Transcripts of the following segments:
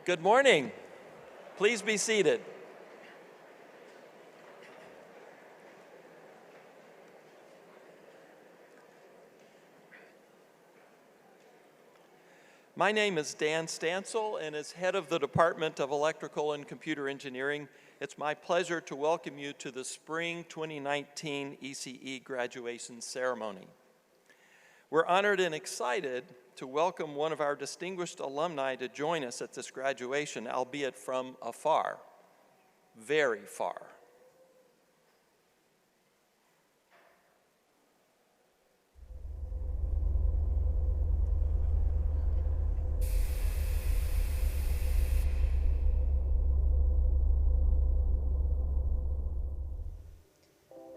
Good morning. Please be seated. My name is Dan Stansel, and as head of the Department of Electrical and Computer Engineering, it's my pleasure to welcome you to the Spring 2019 ECE graduation ceremony. We're honored and excited to welcome one of our distinguished alumni to join us at this graduation, albeit from afar, very far.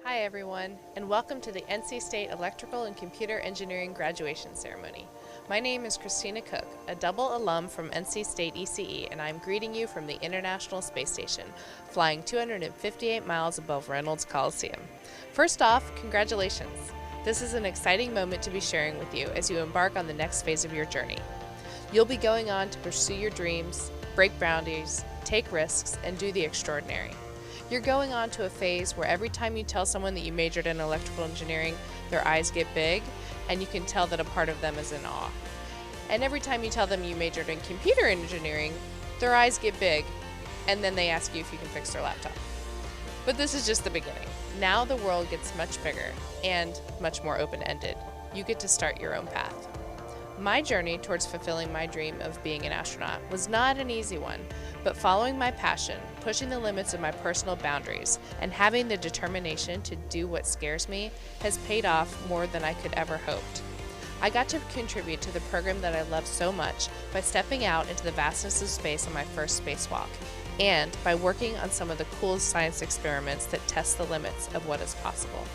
Hi everyone, and welcome to the NC State Electrical and Computer Engineering graduation ceremony. My name is Christina Koch, a double alum from NC State ECE, and I'm greeting you from the International Space Station, flying 258 miles above Reynolds Coliseum. First off, congratulations. This is an exciting moment to be sharing with you as you embark on the next phase of your journey. You'll be going on to pursue your dreams, break boundaries, take risks, and do the extraordinary. You're going on to a phase where every time you tell someone that you majored in electrical engineering, their eyes get big, and you can tell that a part of them is in awe. And every time you tell them you majored in computer engineering, their eyes get big, and then they ask you if you can fix their laptop. But this is just the beginning. Now the world gets much bigger and much more open-ended. You get to start your own path. My journey towards fulfilling my dream of being an astronaut was not an easy one, but following my passion, pushing the limits of my personal boundaries, and having the determination to do what scares me has paid off more than I could ever hoped. I got to contribute to the program that I love so much by stepping out into the vastness of space on my first spacewalk, and by working on some of the coolest science experiments that test the limits of what is possible.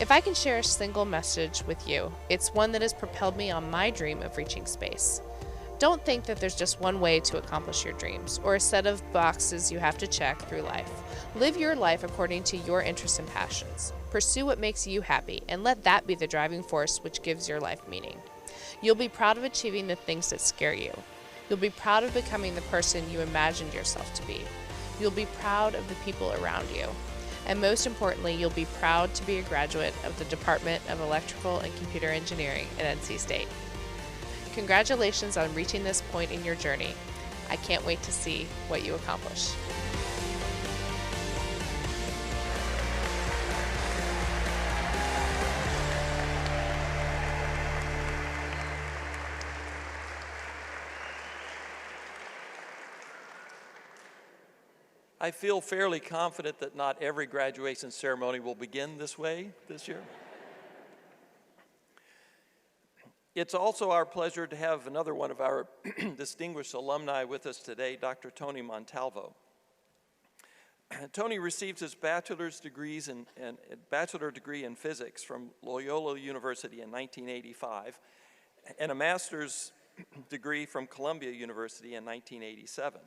If I can share a single message with you, it's one that has propelled me on my dream of reaching space. Don't think that there's just one way to accomplish your dreams, or a set of boxes you have to check through life. Live your life according to your interests and passions. Pursue what makes you happy, and let that be the driving force which gives your life meaning. You'll be proud of achieving the things that scare you. You'll be proud of becoming the person you imagined yourself to be. You'll be proud of the people around you. And most importantly, you'll be proud to be a graduate of the Department of Electrical and Computer Engineering at NC State. Congratulations on reaching this point in your journey. I can't wait to see what you accomplish. I feel fairly confident that not every graduation ceremony will begin this way this year. It's also our pleasure to have another one of our distinguished alumni with us today, Dr. Tony Montalvo. Tony received his bachelor degree in physics from Loyola University in 1985 and a master's degree from Columbia University in 1987.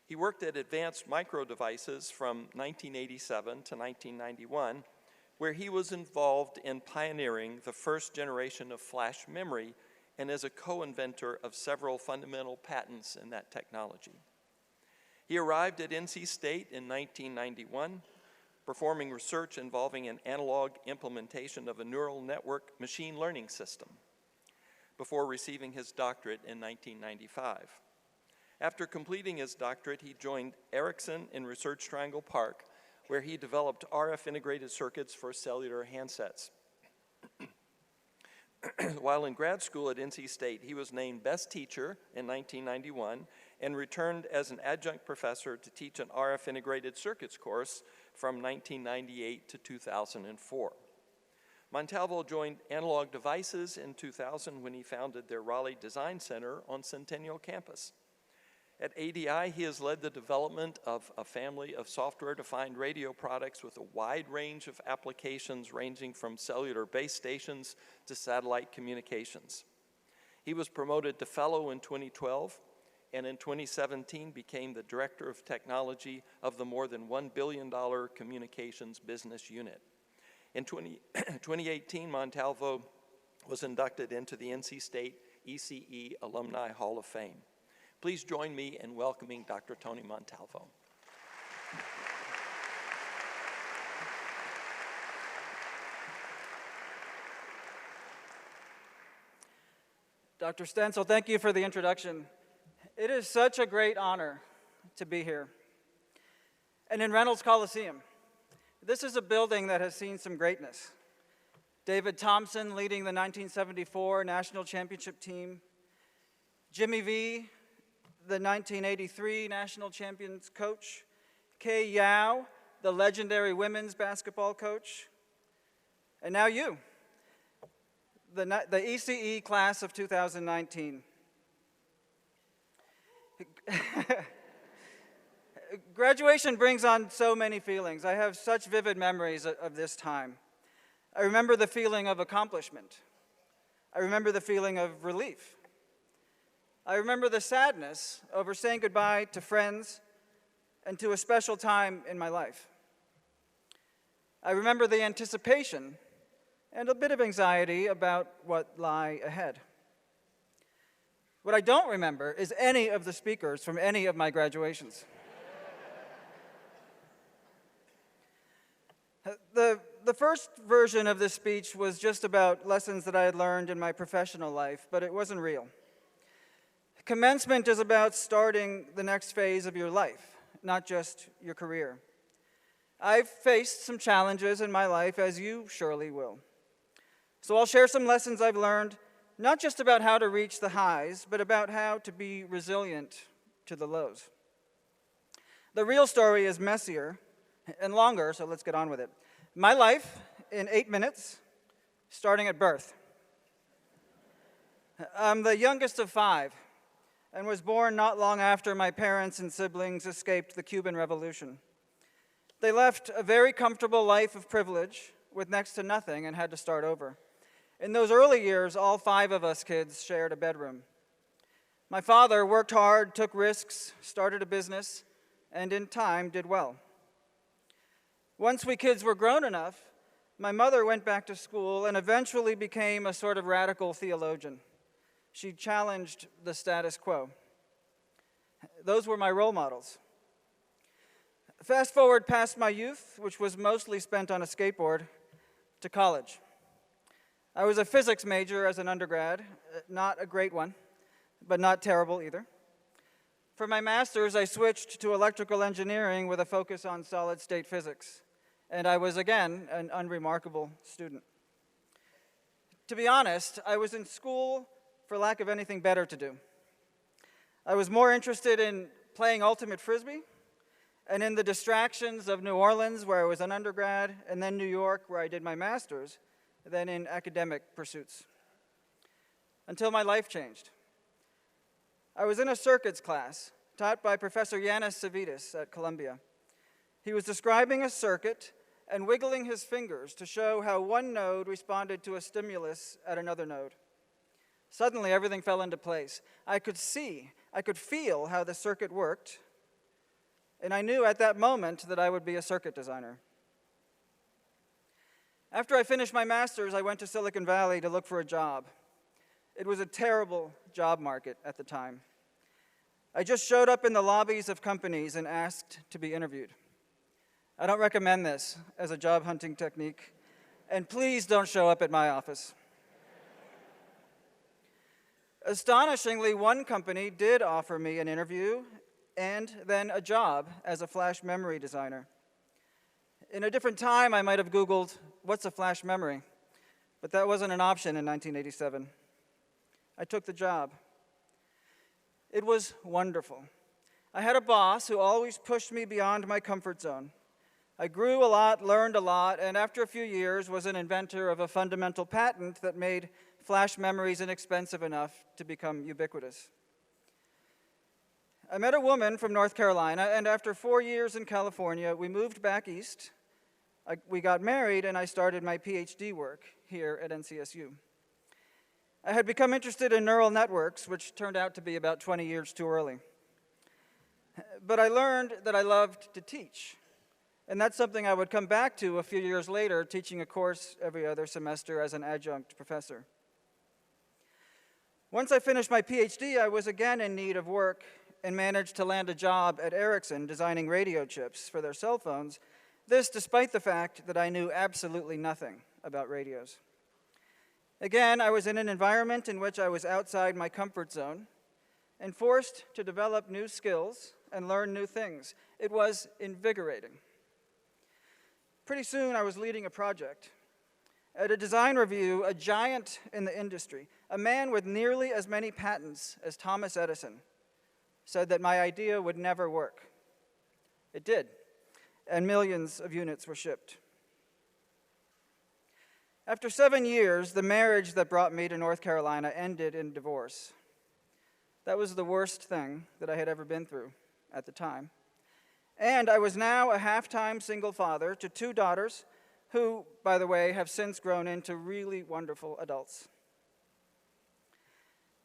He worked at Advanced Micro Devices from 1987 to 1991, where he was involved in pioneering the first generation of flash memory and as a co-inventor of several fundamental patents in that technology. He arrived at NC State in 1991, performing research involving an analog implementation of a neural network machine learning system, before receiving his doctorate in 1995. After completing his doctorate, he joined Ericsson in Research Triangle Park, where he developed RF integrated circuits for cellular handsets. While in grad school at NC State, he was named Best Teacher in 1991 and returned as an adjunct professor to teach an RF integrated circuits course from 1998 to 2004. Montalvo joined Analog Devices in 2000 when he founded their Raleigh Design Center on Centennial Campus. At ADI, he has led the development of a family of software-defined radio products with a wide range of applications ranging from cellular base stations to satellite communications. He was promoted to fellow in 2012, and in 2017 became the Director of Technology of the more than $1 billion communications business unit. In 2018, Montalvo was inducted into the NC State ECE Alumni Hall of Fame. Please join me in welcoming Dr. Tony Montalvo. Dr. Stenzel, thank you for the introduction. It is such a great honor to be here. And in Reynolds Coliseum, this is a building that has seen some greatness. David Thompson leading the 1974 National Championship team, Jimmy V, the 1983 National Champions coach, Kay Yao, the legendary women's basketball coach, and now you, the ECE class of 2019. Graduation brings on so many feelings. I have such vivid memories of this time. I remember the feeling of accomplishment. I remember the feeling of relief. I remember the sadness over saying goodbye to friends and to a special time in my life. I remember the anticipation and a bit of anxiety about what lie ahead. What I don't remember is any of the speakers from any of my graduations. The first version of this speech was just about lessons that I had learned in my professional life, but it wasn't real. Commencement is about starting the next phase of your life, not just your career. I've faced some challenges in my life, as you surely will. So I'll share some lessons I've learned, not just about how to reach the highs, but about how to be resilient to the lows. The real story is messier and longer, so let's get on with it. My life in 8 minutes, starting at birth. I'm the youngest of 5 and was born not long after my parents and siblings escaped the Cuban Revolution. They left a very comfortable life of privilege with next to nothing and had to start over. In those early years, all 5 of us kids shared a bedroom. My father worked hard, took risks, started a business, and in time did well. Once we kids were grown enough, my mother went back to school and eventually became a sort of radical theologian. She challenged the status quo. Those were my role models. Fast forward past my youth, which was mostly spent on a skateboard, to college. I was a physics major as an undergrad, not a great one, but not terrible either. For my master's, I switched to electrical engineering with a focus on solid-state physics, and I was, again, an unremarkable student. To be honest, I was in school for lack of anything better to do. I was more interested in playing ultimate frisbee and in the distractions of New Orleans, where I was an undergrad, and then New York, where I did my master's, than in academic pursuits. Until my life changed. I was in a circuits class taught by Professor Yanis Savitis at Columbia. He was describing a circuit and wiggling his fingers to show how one node responded to a stimulus at another node. Suddenly, everything fell into place. I could feel how the circuit worked, and I knew at that moment that I would be a circuit designer. After I finished my master's, I went to Silicon Valley to look for a job. It was a terrible job market at the time. I just showed up in the lobbies of companies and asked to be interviewed. I don't recommend this as a job hunting technique, and please don't show up at my office. Astonishingly, one company did offer me an interview and then a job as a flash memory designer. In a different time, I might have Googled, what's a flash memory? But that wasn't an option in 1987. I took the job. It was wonderful. I had a boss who always pushed me beyond my comfort zone. I grew a lot, learned a lot, and after a few years was an inventor of a fundamental patent that made flash memories inexpensive enough to become ubiquitous. I met a woman from North Carolina, and after 4 years in California, we moved back east. We got married, and I started my PhD work here at NCSU. I had become interested in neural networks, which turned out to be about 20 years too early. But I learned that I loved to teach, and that's something I would come back to a few years later, teaching a course every other semester as an adjunct professor. Once I finished my PhD, I was again in need of work and managed to land a job at Ericsson designing radio chips for their cell phones, this despite the fact that I knew absolutely nothing about radios. Again, I was in an environment in which I was outside my comfort zone and forced to develop new skills and learn new things. It was invigorating. Pretty soon, I was leading a project. At a design review, a giant in the industry, a man with nearly as many patents as Thomas Edison, said that my idea would never work. It did, and millions of units were shipped. After 7 years, the marriage that brought me to North Carolina ended in divorce. That was the worst thing that I had ever been through at the time. And I was now a half-time single father to 2 daughters who, by the way, have since grown into really wonderful adults.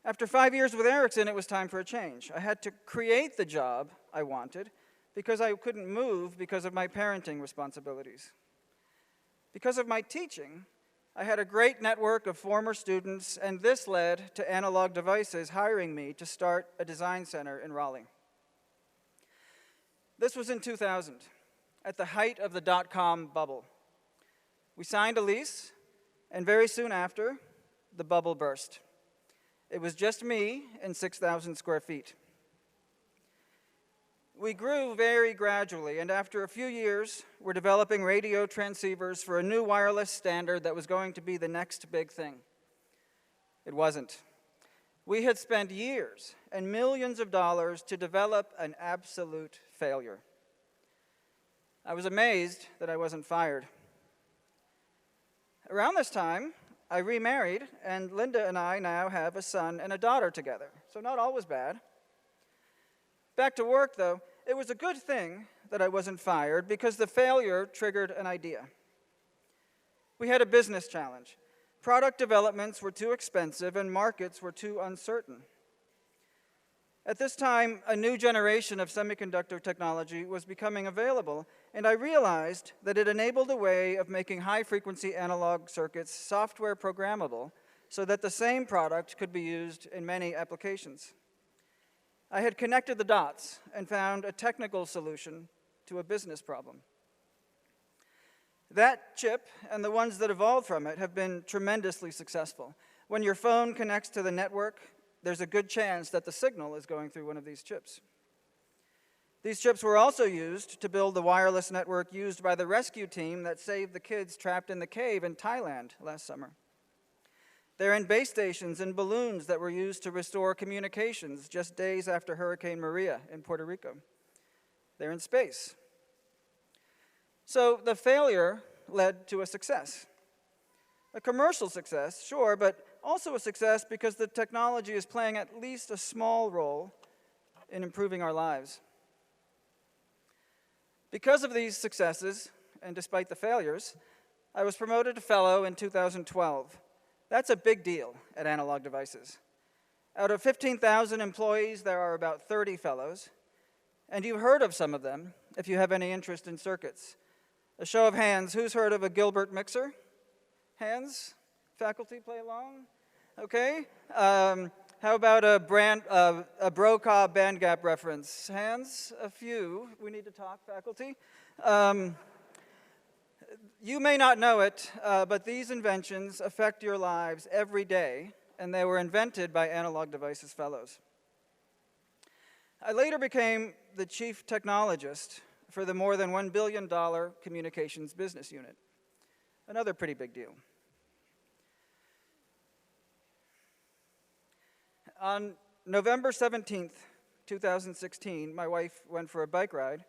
After 5 years with Ericsson, it was time for a change. I had to create the job I wanted because I couldn't move because of my parenting responsibilities. Because of my teaching, I had a great network of former students, and this led to Analog Devices hiring me to start a design center in Raleigh. This was in 2000, at the height of the dot-com bubble. We signed a lease, and very soon after, the bubble burst. It was just me and 6,000 square feet. We grew very gradually, and after a few years, we're developing radio transceivers for a new wireless standard that was going to be the next big thing. It wasn't. We had spent years and millions of dollars to develop an absolute failure. I was amazed that I wasn't fired. Around this time, I remarried, and Linda and I now have a son and a daughter together, so not always bad. Back to work, though, it was a good thing that I wasn't fired because the failure triggered an idea. We had a business challenge. Product developments were too expensive and markets were too uncertain. At this time, a new generation of semiconductor technology was becoming available, and I realized that it enabled a way of making high-frequency analog circuits software programmable so that the same product could be used in many applications. I had connected the dots and found a technical solution to a business problem. That chip and the ones that evolved from it have been tremendously successful. When your phone connects to the network, there's a good chance that the signal is going through one of these chips. These chips were also used to build the wireless network used by the rescue team that saved the kids trapped in the cave in Thailand last summer. They're in base stations and balloons that were used to restore communications just days after Hurricane Maria in Puerto Rico. They're in space. So the failure led to a success. A commercial success, sure, but also a success because the technology is playing at least a small role in improving our lives. Because of these successes, and despite the failures, I was promoted to fellow in 2012. That's a big deal at Analog Devices. Out of 15,000 employees, there are about 30 fellows, and you've heard of some of them if you have any interest in circuits. A show of hands, who's heard of a Gilbert mixer? Hands? Faculty play along? Okay. How about a Brokaw band gap reference? Hands? A few. We need to talk, faculty. You may not know it, but these inventions affect your lives every day, and they were invented by Analog Devices fellows. I later became the chief technologist for the more than $1 billion communications business unit. Another pretty big deal. On November 17th, 2016, my wife went for a bike ride,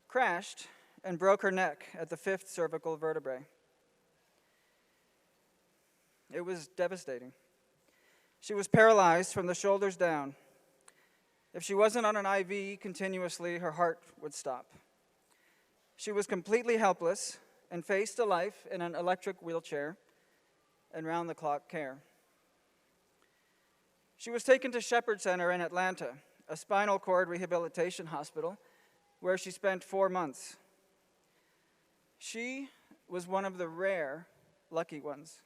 crashed, and broke her neck at the 5th cervical vertebrae. It was devastating. She was paralyzed from the shoulders down. If she wasn't on an IV continuously, her heart would stop. She was completely helpless and faced a life in an electric wheelchair and round-the-clock care. She was taken to Shepherd Center in Atlanta, a spinal cord rehabilitation hospital, where she spent 4 months. She was one of the rare lucky ones.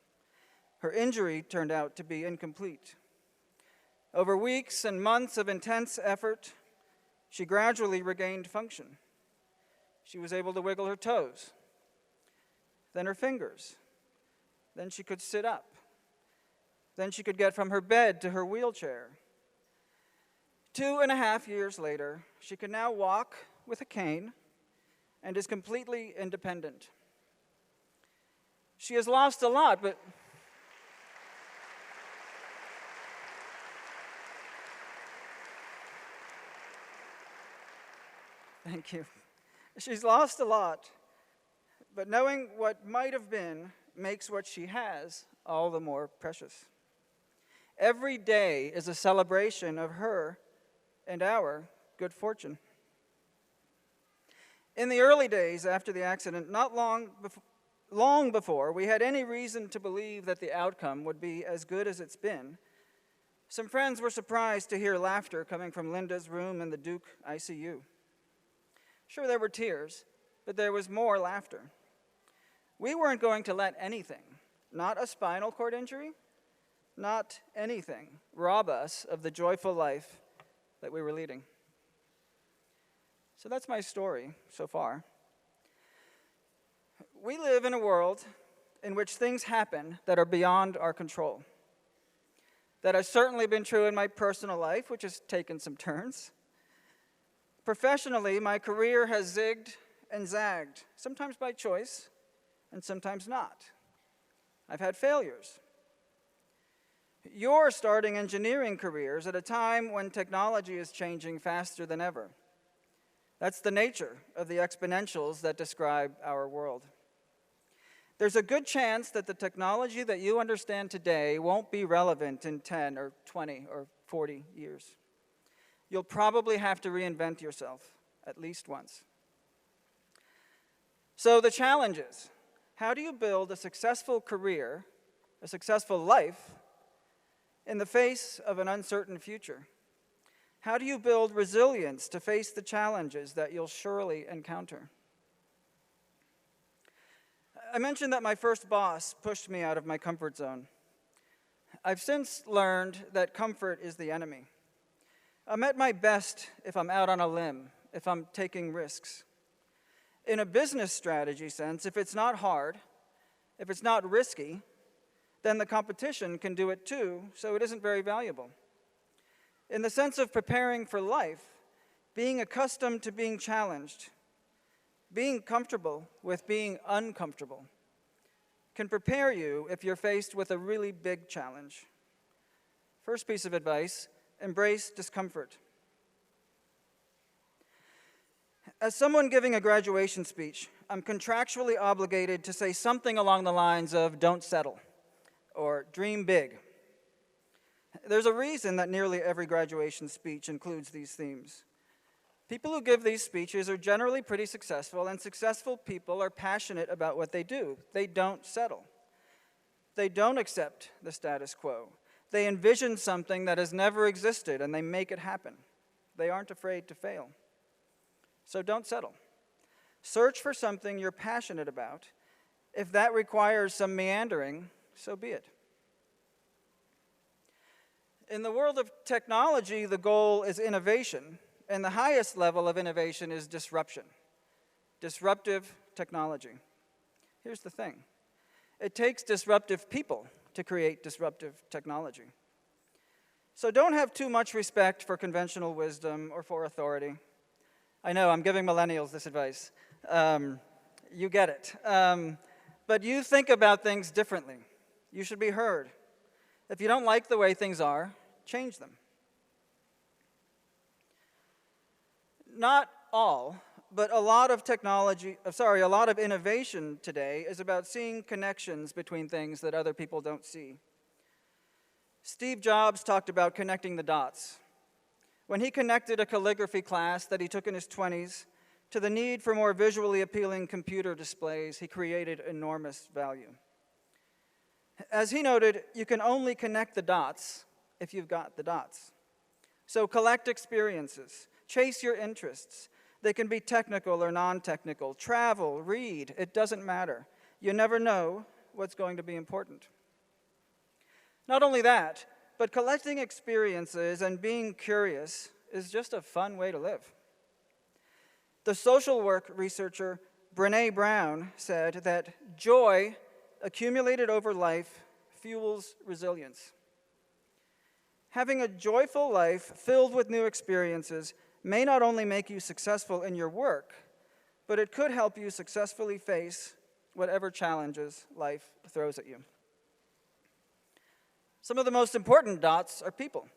Her injury turned out to be incomplete. Over weeks and months of intense effort, she gradually regained function. She was able to wiggle her toes, then her fingers. Then she could sit up. Then she could get from her bed to her wheelchair. 2.5 years later, she can now walk with a cane and is completely independent. She has lost a lot, but thank you. She's lost a lot, but knowing what might have been makes what she has all the more precious. Every day is a celebration of her and our good fortune. In the early days after the accident, not long before we had any reason to believe that the outcome would be as good as it's been, some friends were surprised to hear laughter coming from Linda's room in the Duke ICU. Sure, there were tears, but there was more laughter. We weren't going to let anything, not a spinal cord injury, not anything, rob us of the joyful life that we were leading. So that's my story so far. We live in a world in which things happen that are beyond our control. That has certainly been true in my personal life, which has taken some turns. Professionally, my career has zigged and zagged, sometimes by choice and sometimes not. I've had failures. You're starting engineering careers at a time when technology is changing faster than ever. That's the nature of the exponentials that describe our world. There's a good chance that the technology that you understand today won't be relevant in 10 or 20 or 40 years. You'll probably have to reinvent yourself at least once. So the challenge is, how do you build a successful career, a successful life, in the face of an uncertain future? How do you build resilience to face the challenges that you'll surely encounter? I mentioned that my first boss pushed me out of my comfort zone. I've since learned that comfort is the enemy. I'm at my best if I'm out on a limb, if I'm taking risks. In a business strategy sense, if it's not hard, if it's not risky, then the competition can do it too, so it isn't very valuable. In the sense of preparing for life, being accustomed to being challenged, being comfortable with being uncomfortable, can prepare you if you're faced with a really big challenge. First piece of advice, embrace discomfort. As someone giving a graduation speech, I'm contractually obligated to say something along the lines of "don't settle" or "dream big." There's a reason that nearly every graduation speech includes these themes. People who give these speeches are generally pretty successful, and successful people are passionate about what they do. They don't settle. They don't accept the status quo. They envision something that has never existed, and they make it happen. They aren't afraid to fail. So don't settle. Search for something you're passionate about. If that requires some meandering, so be it. In the world of technology, the goal is innovation, and the highest level of innovation is disruption. Disruptive technology. Here's the thing. It takes disruptive people to create disruptive technology. So don't have too much respect for conventional wisdom or for authority. I know, I'm giving millennials this advice. You get it. But you think about things differently. You should be heard. If you don't like the way things are, change them. Not all, but a lot of innovation today is about seeing connections between things that other people don't see. Steve Jobs talked about connecting the dots. When he connected a calligraphy class that he took in his 20s to the need for more visually appealing computer displays, he created enormous value. As he noted, you can only connect the dots if you've got the dots. So collect experiences, chase your interests. They can be technical or non-technical. Travel, read, it doesn't matter. You never know what's going to be important. Not only that, but collecting experiences and being curious is just a fun way to live. The social work researcher Brené Brown said that joy accumulated over life fuels resilience. Having a joyful life filled with new experiences may not only make you successful in your work, but it could help you successfully face whatever challenges life throws at you. Some of the most important dots are people.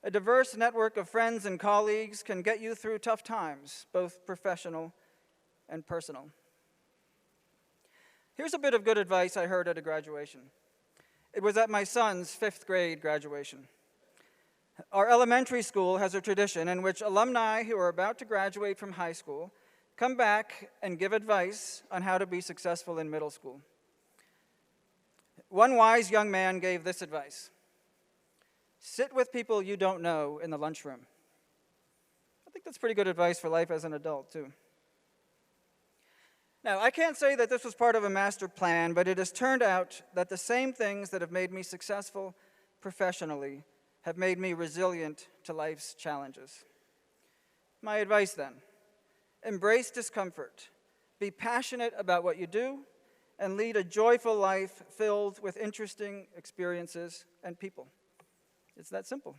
A diverse network of friends and colleagues can get you through tough times, both professional and personal. Here's a bit of good advice I heard at a graduation. It was at my son's 5th grade graduation. Our elementary school has a tradition in which alumni who are about to graduate from high school come back and give advice on how to be successful in middle school. One wise young man gave this advice: sit with people you don't know in the lunchroom. I think that's pretty good advice for life as an adult, too. Now, I can't say that this was part of a master plan, but it has turned out that the same things that have made me successful professionally have made me resilient to life's challenges. My advice then: embrace discomfort, be passionate about what you do, and lead a joyful life filled with interesting experiences and people. It's that simple.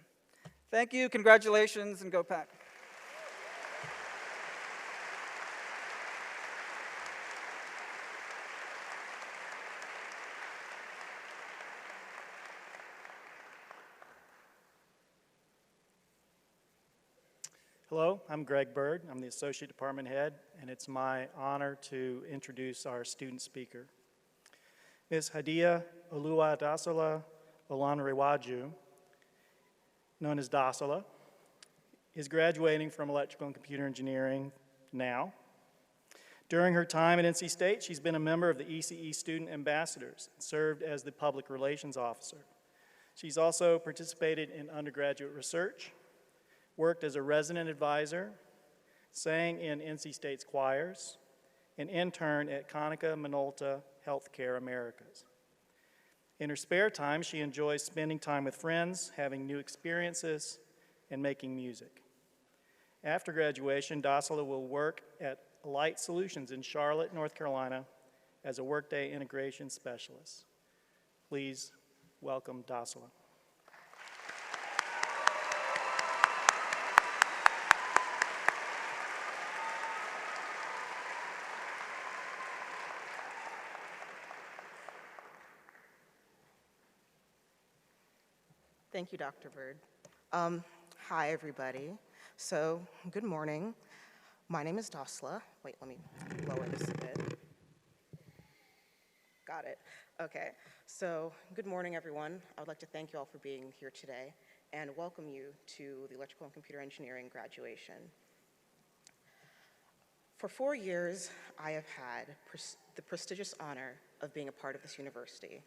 Thank you, congratulations, and go Pack. Hello, I'm Greg Bird. I'm the Associate Department Head, and it's my honor to introduce our student speaker. Ms. Hadia Oluwadasola Olanrewaju, known as Dasola, is graduating from Electrical and Computer Engineering now. During her time at NC State, she's been a member of the ECE Student Ambassadors and served as the Public Relations Officer. She's also participated in undergraduate research, worked as a resident advisor, sang in NC State's choirs, and interned at Konica Minolta Healthcare Americas. In her spare time, she enjoys spending time with friends, having new experiences, and making music. After graduation, Dasola will work at Light Solutions in Charlotte, North Carolina, as a Workday integration specialist. Please welcome Dasola. Thank you, Dr. Bird. Hi, everybody. So, good morning. My name is Dasola. Wait, let me lower this a bit. Got it. Okay. So, good morning, everyone. I would like to thank you all for being here today and welcome you to the Electrical and Computer Engineering graduation. For 4 years, I have had the prestigious honor of being a part of this university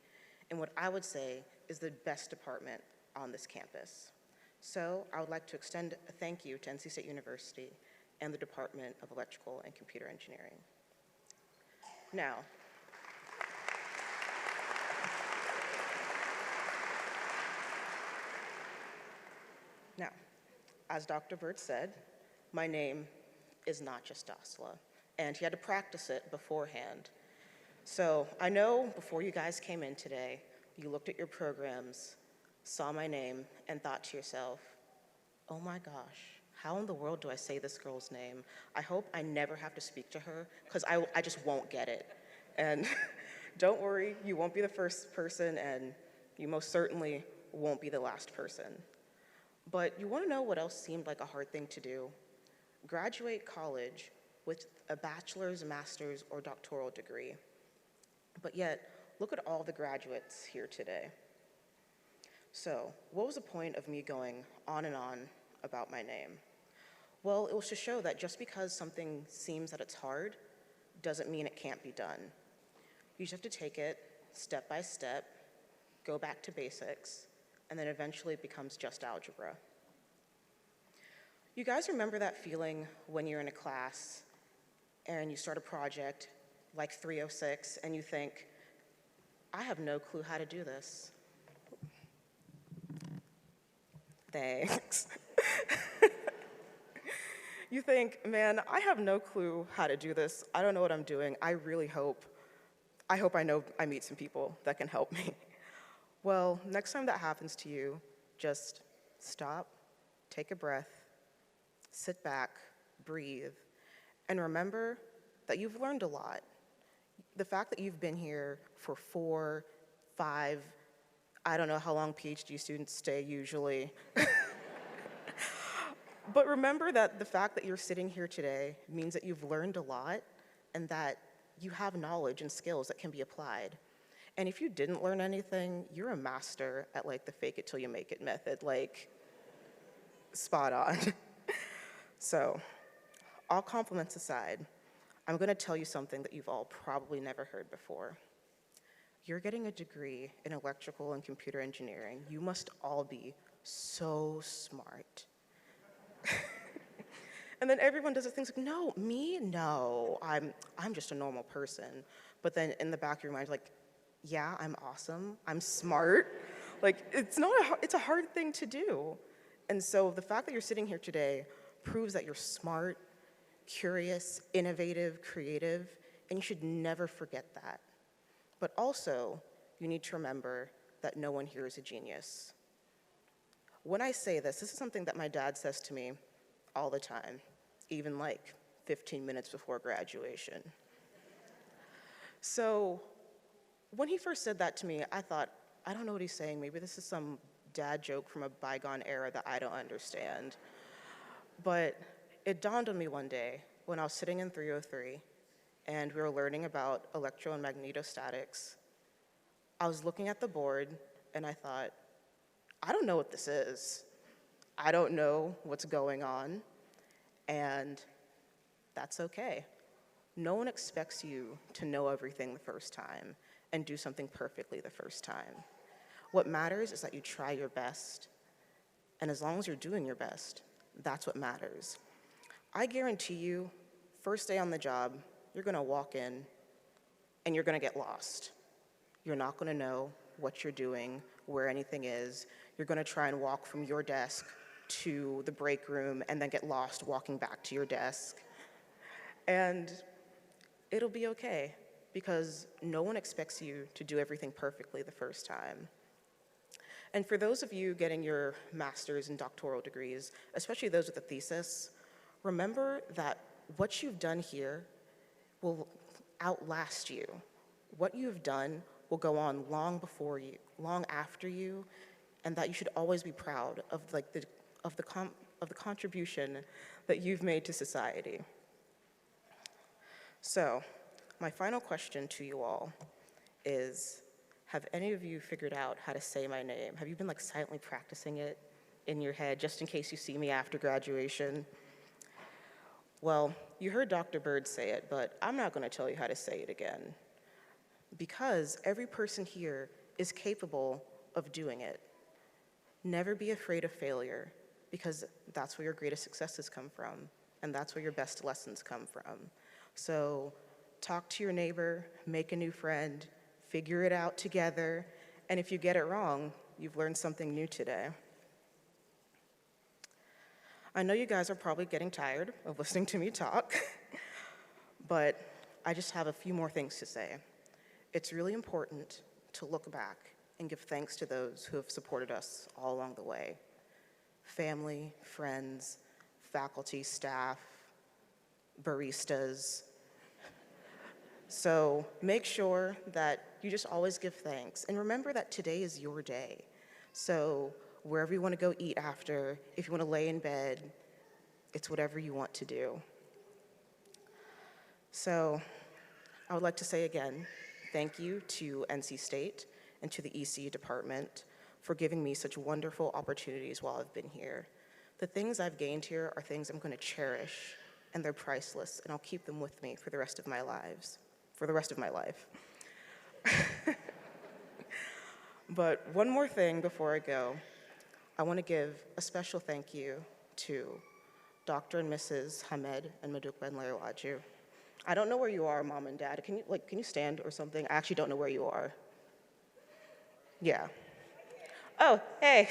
in what I would say is the best department on this campus. So I would like to extend a thank you to NC State University and the Department of Electrical and Computer Engineering. Now, as Dr. Bird said, my name is not just Dasola, and he had to practice it beforehand. So I know before you guys came in today, you looked at your programs, saw my name, and thought to yourself, oh my gosh, how in the world do I say this girl's name? I hope I never have to speak to her, because I just won't get it. And don't worry, you won't be the first person, and you most certainly won't be the last person. But you want to know what else seemed like a hard thing to do? Graduate college with a bachelor's, master's, or doctoral degree. But yet, look at all the graduates here today. So, what was the point of me going on and on about my name? Well, it was to show that just because something seems that it's hard, doesn't mean it can't be done. You just have to take it step by step, go back to basics, and then eventually it becomes just algebra. You guys remember that feeling when you're in a class and you start a project like 306 and you think, I have no clue how to do this. Thanks. You think, man, I have no clue how to do this. I don't know what I'm doing. I hope I meet some people that can help me. Well, next time that happens to you, just stop, take a breath, sit back, breathe, and remember that you've learned a lot. The fact that you've been here for 4, 5, I don't know how long PhD students stay usually. But remember that the fact that you're sitting here today means that you've learned a lot and that you have knowledge and skills that can be applied. And if you didn't learn anything, you're a master at like the fake it till you make it method, like spot on. So, all compliments aside, I'm gonna tell you something that you've all probably never heard before. You're getting a degree in electrical and computer engineering. You must all be so smart. And then everyone does the things like, no, me? No, I'm just a normal person. But then in the back of your mind, you're like, yeah, I'm awesome, I'm smart. Like, it's a hard thing to do. And so the fact that you're sitting here today proves that you're smart, curious, innovative, creative, and you should never forget that. But also, you need to remember that no one here is a genius. When I say this is something that my dad says to me all the time, even like 15 minutes before graduation. So when he first said that to me, I thought, I don't know what he's saying. Maybe this is some dad joke from a bygone era that I don't understand. But it dawned on me one day when I was sitting in 303 and we were learning about electro and magnetostatics. I was looking at the board and I thought, I don't know what this is. I don't know what's going on, and that's okay. No one expects you to know everything the first time and do something perfectly the first time. What matters is that you try your best, and as long as you're doing your best, that's what matters. I guarantee you, first day on the job, you're gonna walk in and you're gonna get lost. You're not gonna know what you're doing, where anything is. You're gonna try and walk from your desk to the break room and then get lost walking back to your desk. And it'll be okay, because no one expects you to do everything perfectly the first time. And for those of you getting your master's and doctoral degrees, especially those with a thesis, remember that what you've done here will outlast you. What you've done will go on long before you, long after you, and that you should always be proud of the contribution that you've made to society. So, my final question to you all is, have any of you figured out how to say my name? Have you been like silently practicing it in your head just in case you see me after graduation? Well, you heard Dr. Bird say it, but I'm not gonna tell you how to say it again, because every person here is capable of doing it. Never be afraid of failure, because that's where your greatest successes come from, and that's where your best lessons come from. So talk to your neighbor, make a new friend, figure it out together, and if you get it wrong, you've learned something new today. I know you guys are probably getting tired of listening to me talk, but I just have a few more things to say. It's really important to look back and give thanks to those who have supported us all along the way. Family, friends, faculty, staff, baristas. So make sure that you just always give thanks. And remember that today is your day. So wherever you want to go eat after, if you want to lay in bed, it's whatever you want to do. So I would like to say again, thank you to NC State and to the ECE department for giving me such wonderful opportunities while I've been here. The things I've gained here are things I'm going to cherish, and they're priceless, and I'll keep them with me for the rest of my life. But one more thing before I go. I want to give a special thank you to Dr. and Mrs. Hamed and Maduk Ben-Lerwaju. I don't know where you are, Mom and Dad. Can you stand or something? I actually don't know where you are. Yeah. Oh, hey.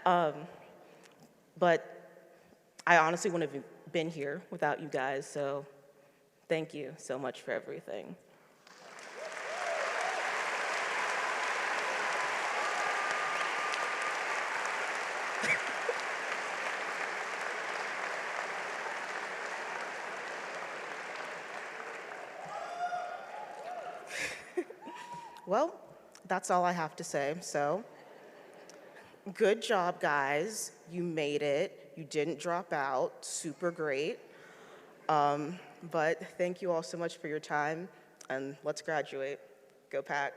But I honestly wouldn't have been here without you guys, so thank you so much for everything. Well, that's all I have to say. So, good job, guys. You made it. You didn't drop out. Super great. But thank you all so much for your time, and let's graduate. Go Pack.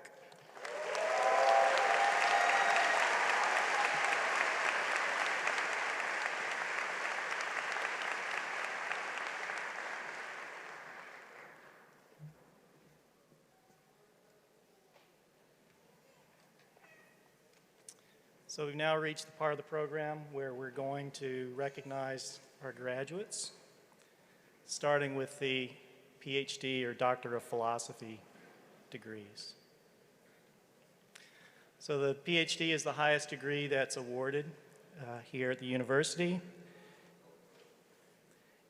So we've now reached the part of the program where we're going to recognize our graduates, starting with the PhD or Doctor of Philosophy degrees. So the PhD is the highest degree that's awarded here at the university.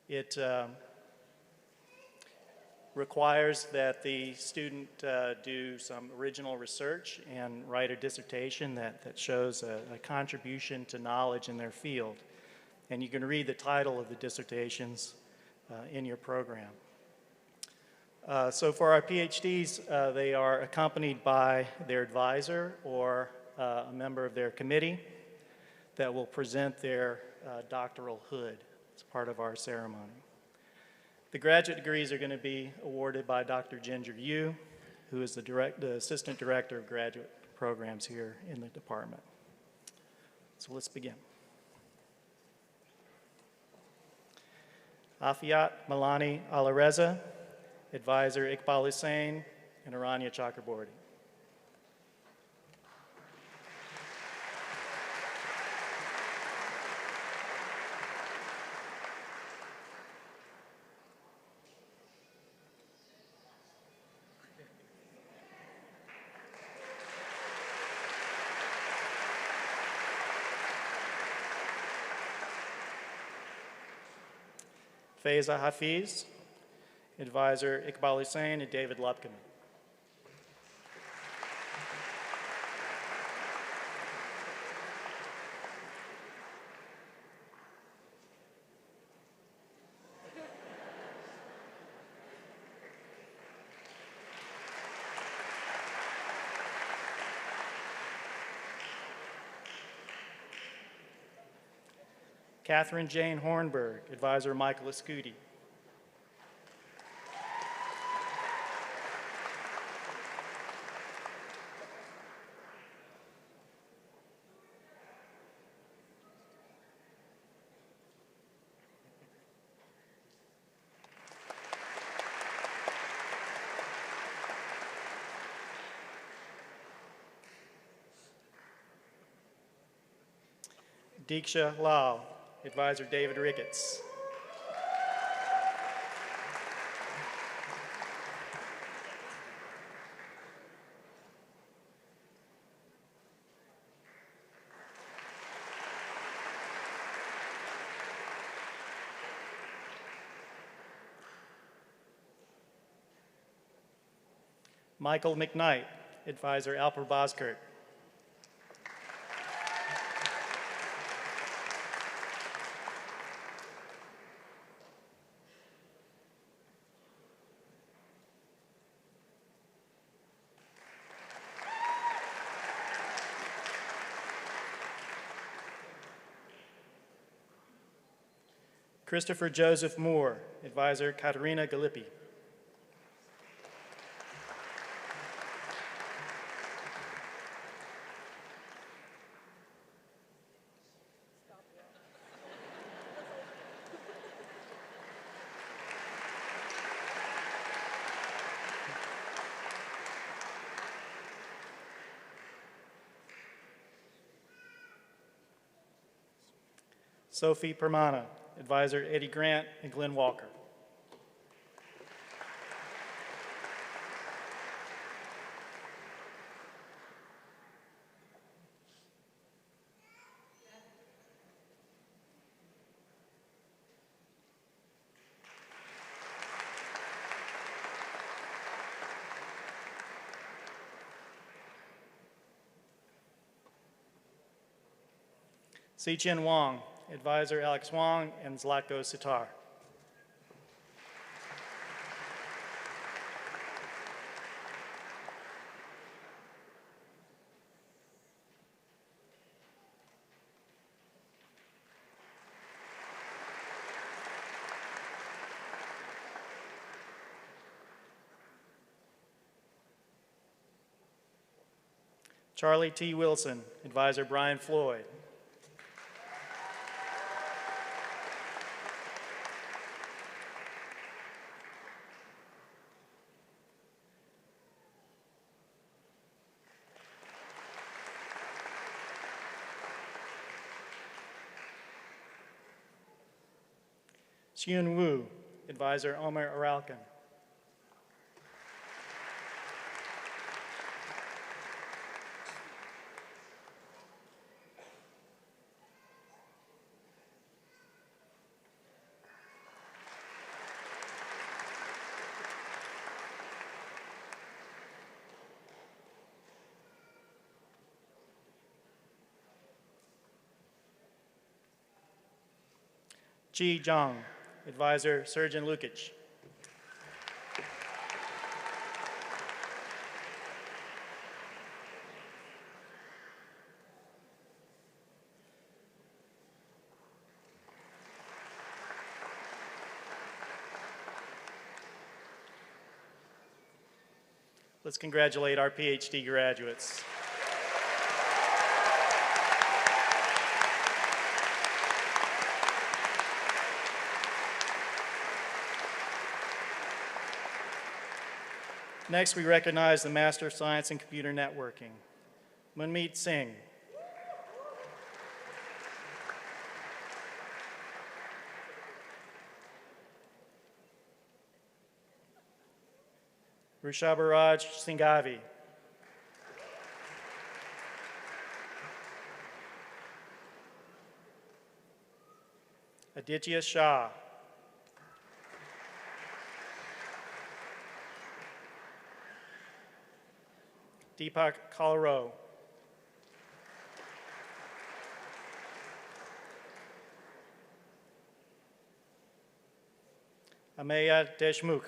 It requires that the student do some original research and write a dissertation that shows a contribution to knowledge in their field. And you can read the title of the dissertations in your program. So for our PhDs, they are accompanied by their advisor or a member of their committee that will present their doctoral hood as part of our ceremony. The graduate degrees are going to be awarded by Dr. Ginger Yu, who is the Assistant Director of Graduate Programs here in the department. So let's begin. Afiat Malani Alareza, Advisor Iqbal Hussain, and Aranya Chakraborty. Faiza Hafiz, Advisor Iqbal Hussain and David Lupkin. Catherine Jane Hornberg, Advisor Michael Escudi. Deeksha Lal, Advisor David Ricketts. Michael McKnight, Advisor Alper Boskert. Christopher Joseph Moore, Advisor Katerina Galippi. Sophie Permana, Advisor Eddie Grant and Glenn Walker. Siqian Wang, Advisor Alex Wang, and Zlatko Sitar. Charlie T. Wilson, Advisor Brian Floyd. Xiun Wu, Advisor Omer Aralkan. Ji Zhang, Advisor Surgeon Lukic. Let's congratulate our PhD graduates. Next, we recognize the Master of Science in Computer Networking, Munmeet Singh. Rishabharaj Singhavi. Aditya Shah. Deepak Kalro. Ameya Deshmukh.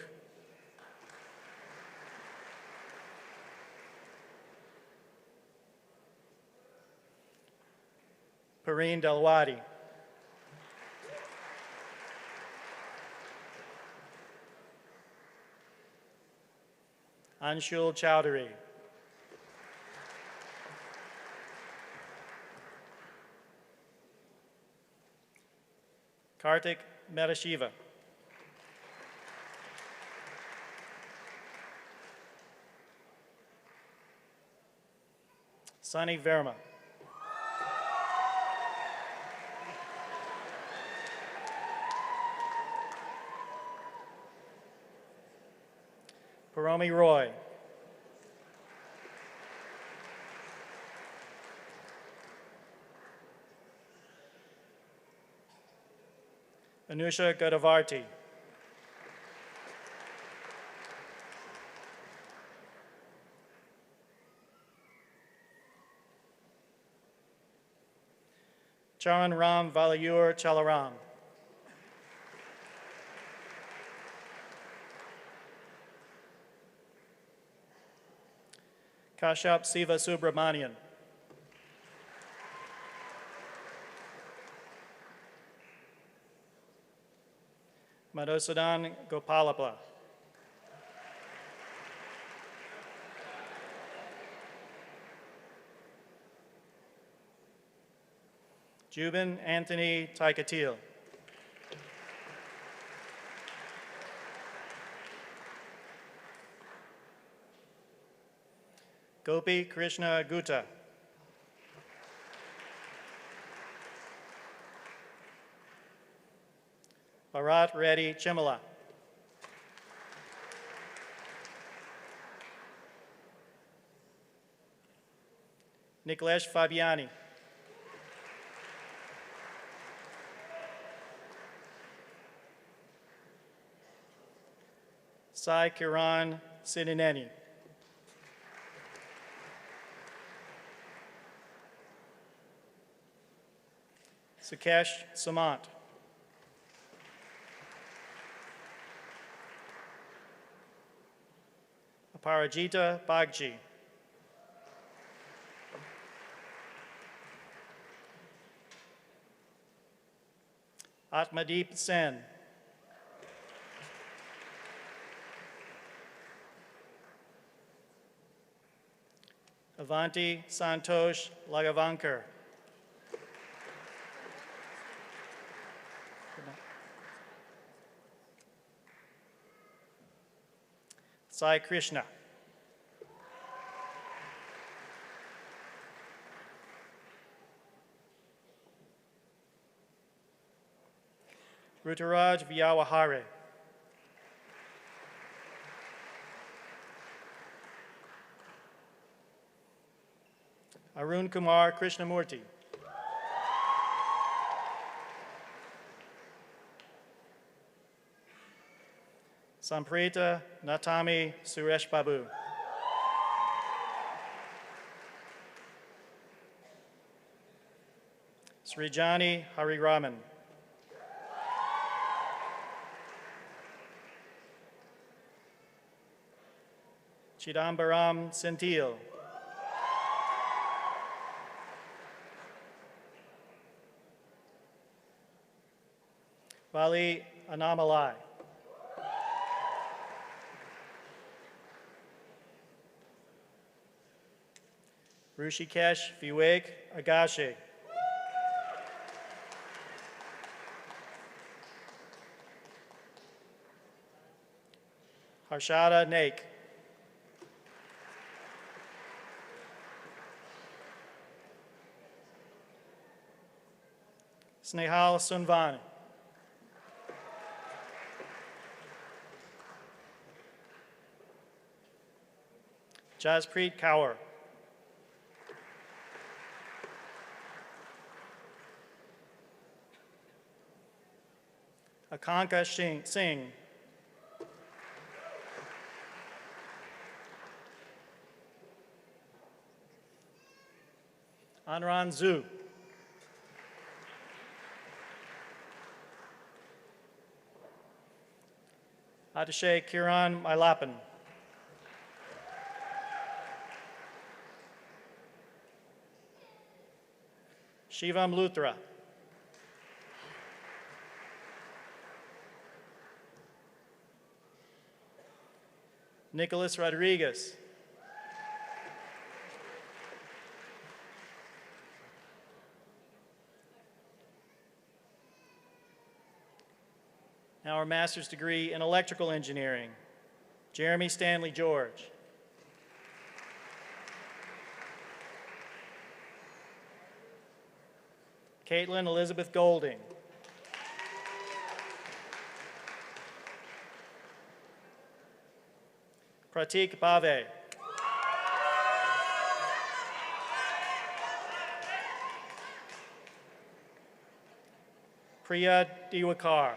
Pareen Dalwadi. Anshul Chowdhury. Kartik Metashiva. Sunny Verma. Paromi Roy. Anusha Godavarti. Charan Ram Valayur Chalaram. Kashyap Siva Subramanian. Madhusudan Gopalapla. Jubin Anthony Tykatil. Gopi Krishna Gutta. Bharat Reddy Chimala. Niklesh Fabiani. Sai Kiran Sidineni. Sukesh Samant. Aparajita Bagji. Atmadeep Sen. Avanti Santosh Lagavankar. Sai Krishna. Ruturaj Vyawahare. Arun Kumar Krishnamurti. Samprita Natami Suresh Babu. Srijani Hariraman. Chidambaram Sentil. Vali Anamalai. Rushikesh Vivek Agashe. Harshada Naik. Snehal Sunvani. Jaspreet Kaur. Akanka Singh. Anran Zhu. Atishay Kiran Mailapan. Shivam Luthra. Nicholas Rodriguez. Now our master's degree in electrical engineering, Jeremy Stanley George. Caitlin Elizabeth Golding. Pratik Bave. Priya Diwakar.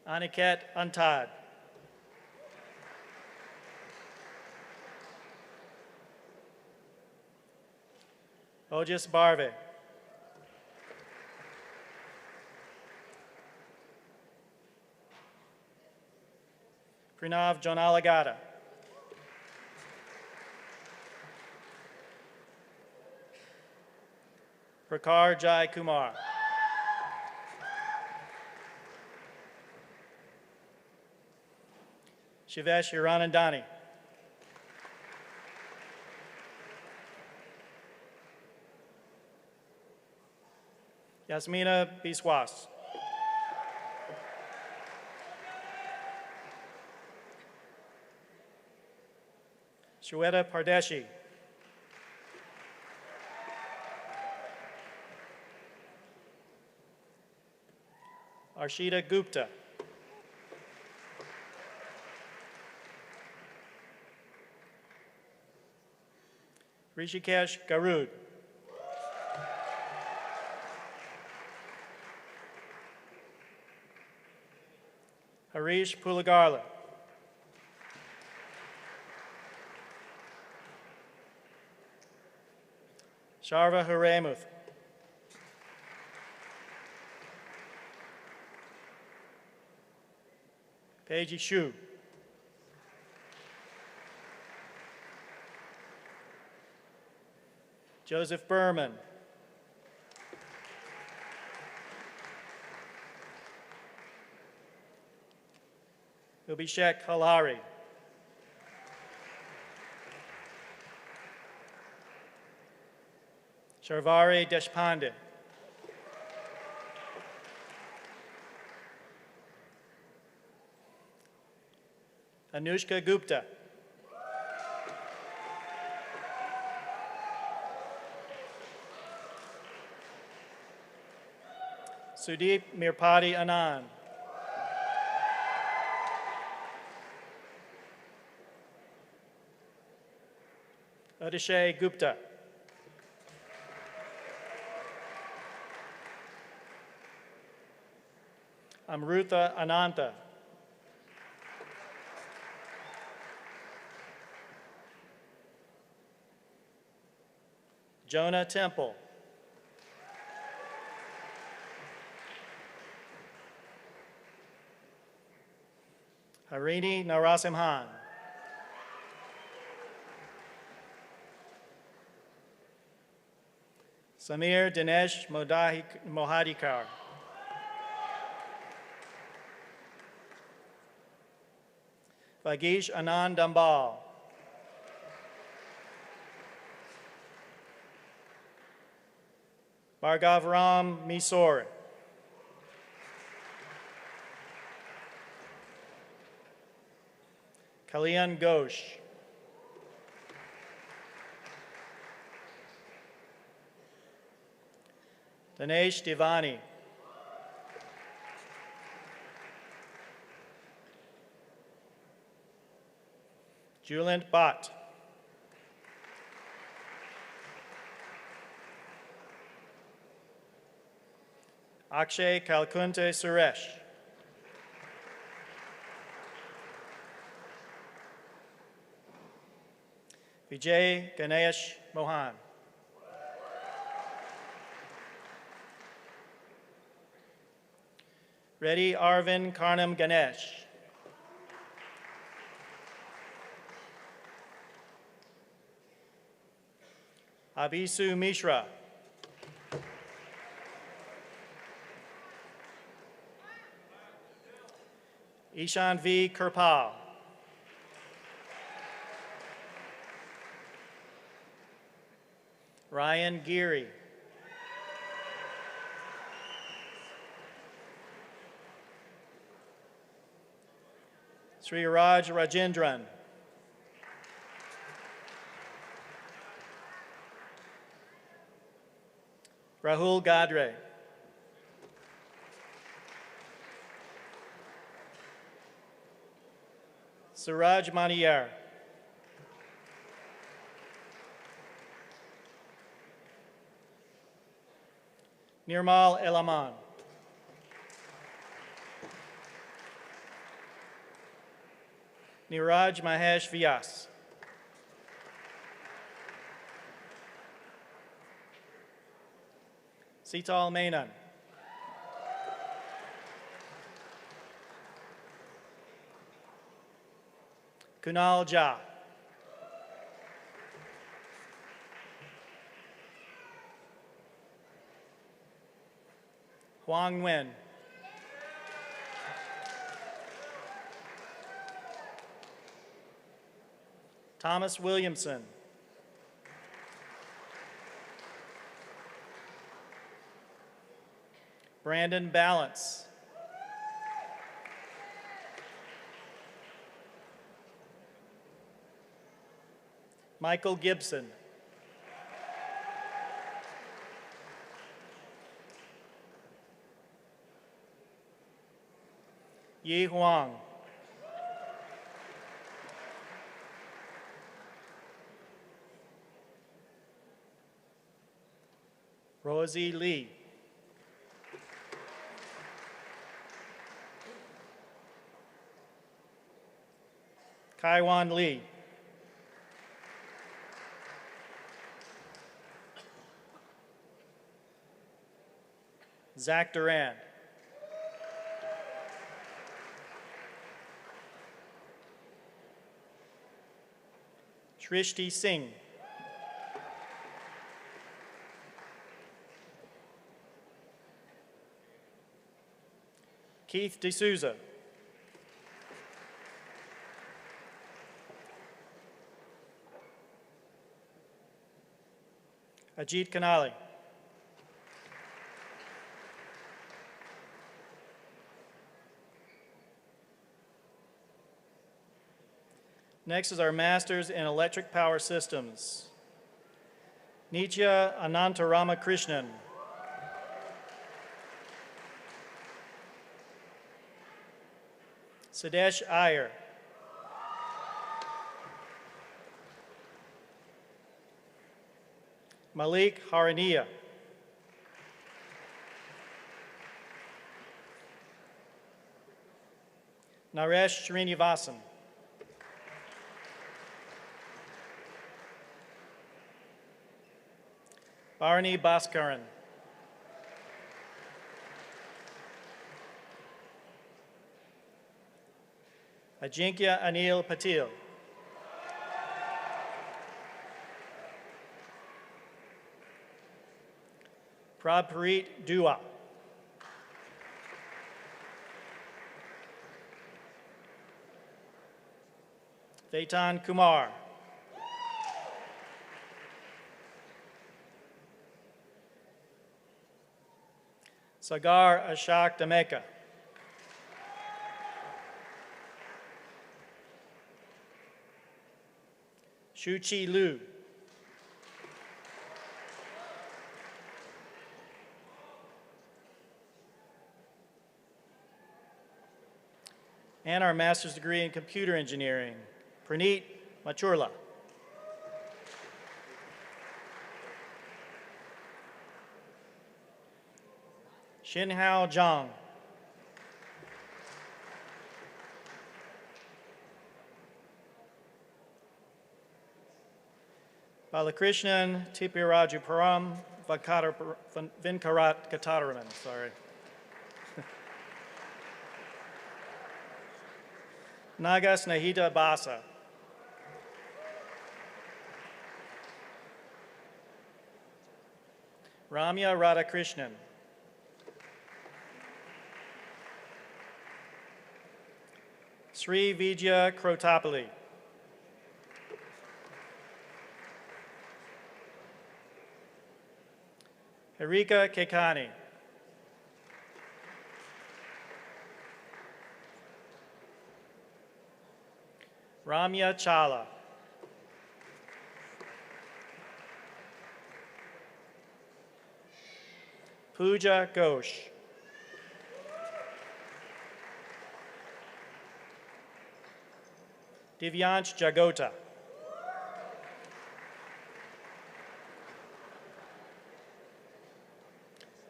Aniket Antad. Ojas Barve. Pranav Jonalagada. Prakar Jai Kumar. Shivesh Hiranandani. Yasmina Biswas. Shweta Pardeshi. Arshita Gupta. Rishikesh Garud. Harish Pulagarla. Sharva Huremuth. Peiji Shu. Joseph Berman. Ubishek Halari. Sharvari Deshpande. Anushka Gupta. Sudeep Mirpati Anand. Adishay Gupta. Amrutha Ananta. Jonah Temple. Harini Narasimhan. Samir Dinesh Mohadikar. Vagish Anand Dambal. Bhargav Ram Misor. Kalyan Ghosh. Dinesh Divani. Julian Bhatt. Akshay Kalkunte Suresh. Vijay Ganesh Mohan. Reddy Arvind Karnam Ganesh. Abisu Mishra. Ishan V. Kirpal. Ryan Geary. Sri Raj Rajendran. Rahul Gadre. Suraj Maniyar. Nirmal Elaman. Niraj Mahesh Vyas. Sital Menon. Kunal Jha. Huang Nguyen. Thomas Williamson. Brandon Balance. Michael Gibson. Yi Huang. Rosie Lee. Kaiwan Lee. Zach Duran. Shrishti Singh. Keith D'Souza. Ajit Kanali. Next is our Masters in Electric Power Systems. Nitya Anantaramakrishnan. Sadesh Iyer. Malik Haraniya. Naresh Srinivasan. Barney Bhaskaran. Ajinkya Anil Patil. Prabharit Dua. Vaitan Kumar. Sagar Ashok Dameka. Shuchi Liu. And our master's degree in computer engineering, Praneet Machurla. Xinhao Zhang. Balakrishnan Tipirajupuram Vinkarat Kataraman, sorry. Nagas Nahita Basa. Ramya Radhakrishnan. Sri Vijaya Krotapalli. Harika Kekani. Ramya Chala. Pooja Ghosh. Divyansh Jagota.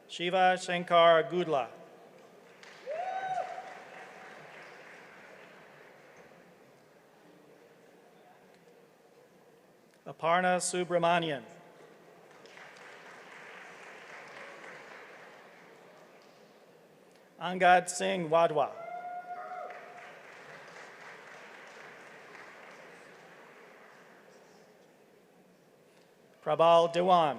Shiva Shankar Gudla. Aparna Subramanian. Angad Singh Wadwa. Prabal Dewan.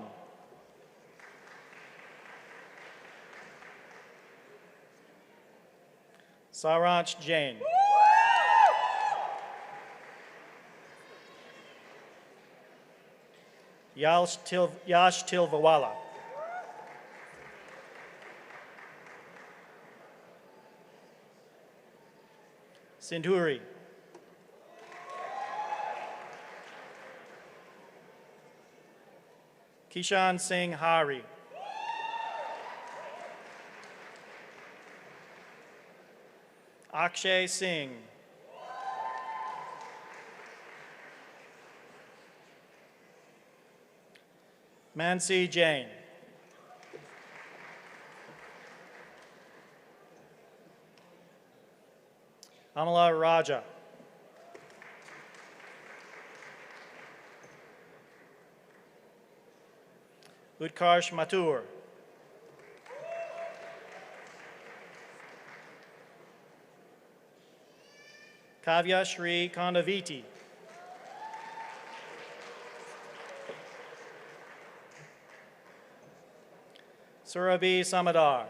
Saransh Jain. Yash Tilvawala. Sindhuri. Kishan Singh Hari. Akshay Singh. Mansi Jain. Amala Raja. Utkarsh Mathur. Kavya Shri Kondaviti. Surabhi Samadar.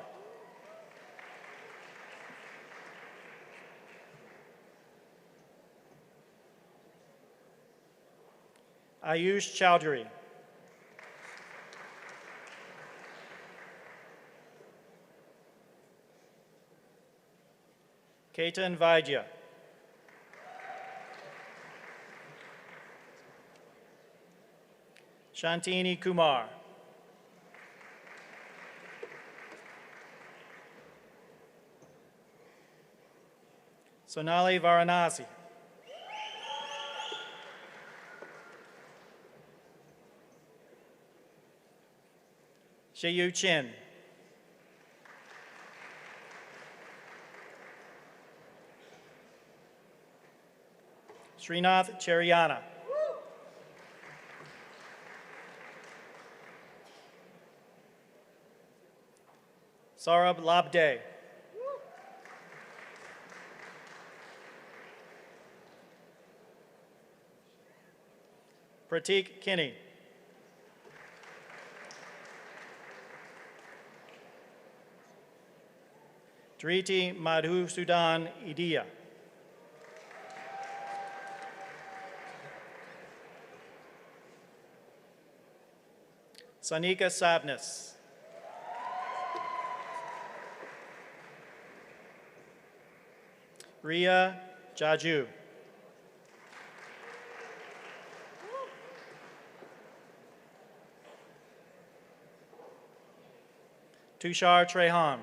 Ayush Chowdhury. Ketan Vaidya. Shantini Kumar. Sonali Varanasi. Shayu Chin. Srinath Cheriana. Saurabh Labde. Pratik Kinney. Driti Madhusudan Idia. Sanika Sabnis. Ria Jaju. Tushar Trehan.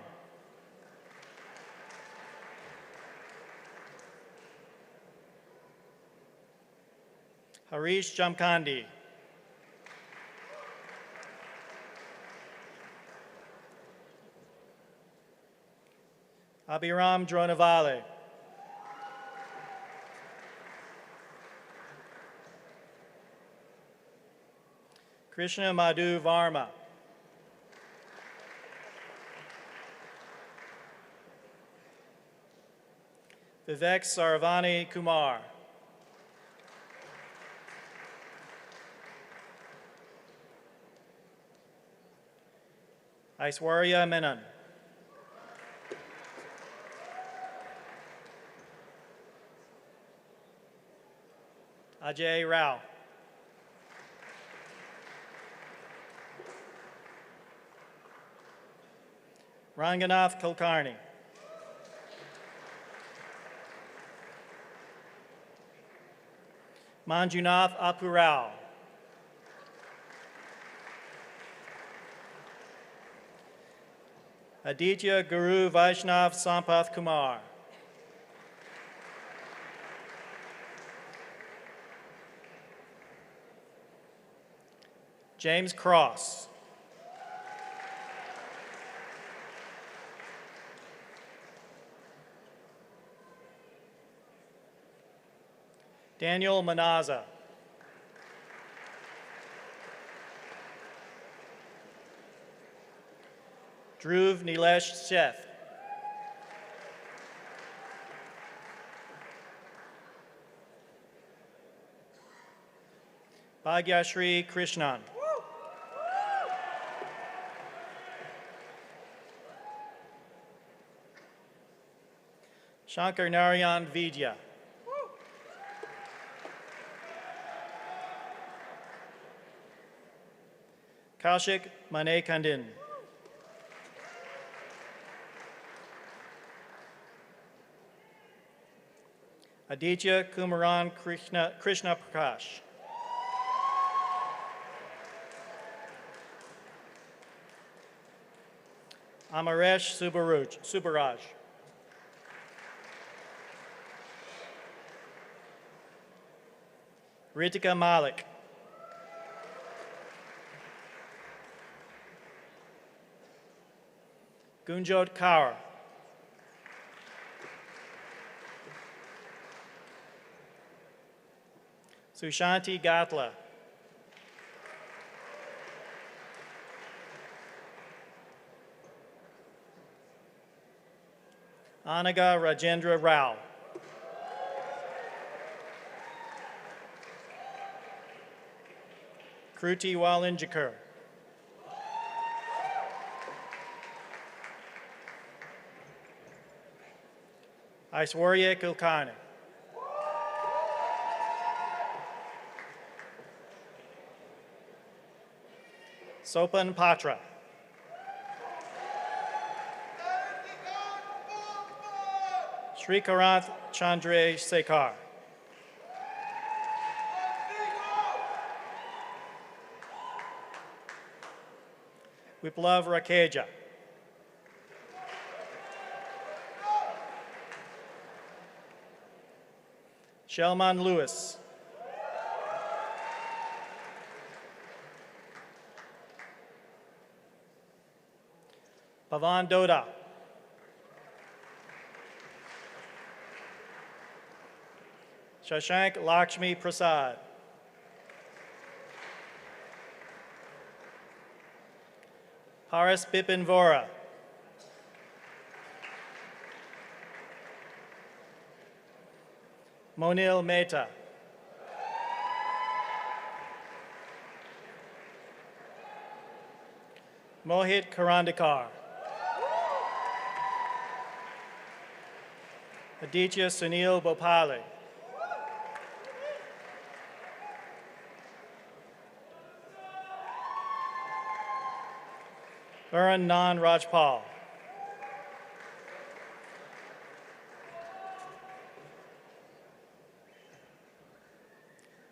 Harish Jamkandi. Abhiram Dronavale. Krishna Madhu Varma. Vivek Saravani Kumar. Aishwarya Menon. Ajay Rao. Ranganath Kulkarni. Manjunath Apurao. Aditya Guru Vaishnav Sampath Kumar. James Cross. Daniel Manaza. Dhruv Nilesh Seth. Bhagyashri Krishnan. Shankar Narayan Vidya. Kaushik Manekandin. Aditya Kumaran Krishna Prakash. Amaresh Subaraj. Ritika Malik. Gunjot Kaur. Sushanti Gatla. Anaga Rajendra Rao. Kruti Walinjakur. Aishwarya Kulkarni. Sopan Patra. Srikaranth Chandre Sekar. Viplav Rakeja. Shelman Lewis. Pavan Doda. Shashank Lakshmi Prasad. Paris Bipin Vora. Monil Mehta. Mohit Karandikar. Aditya Sunil Bopali. Varan Nan Rajpal.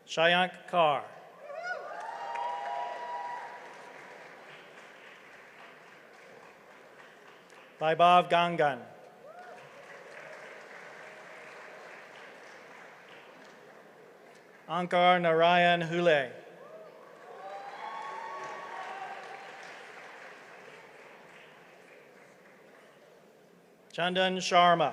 Shayank Kaur. Vaibhav Gangan. Ankar Narayan Hule. Chandan Sharma.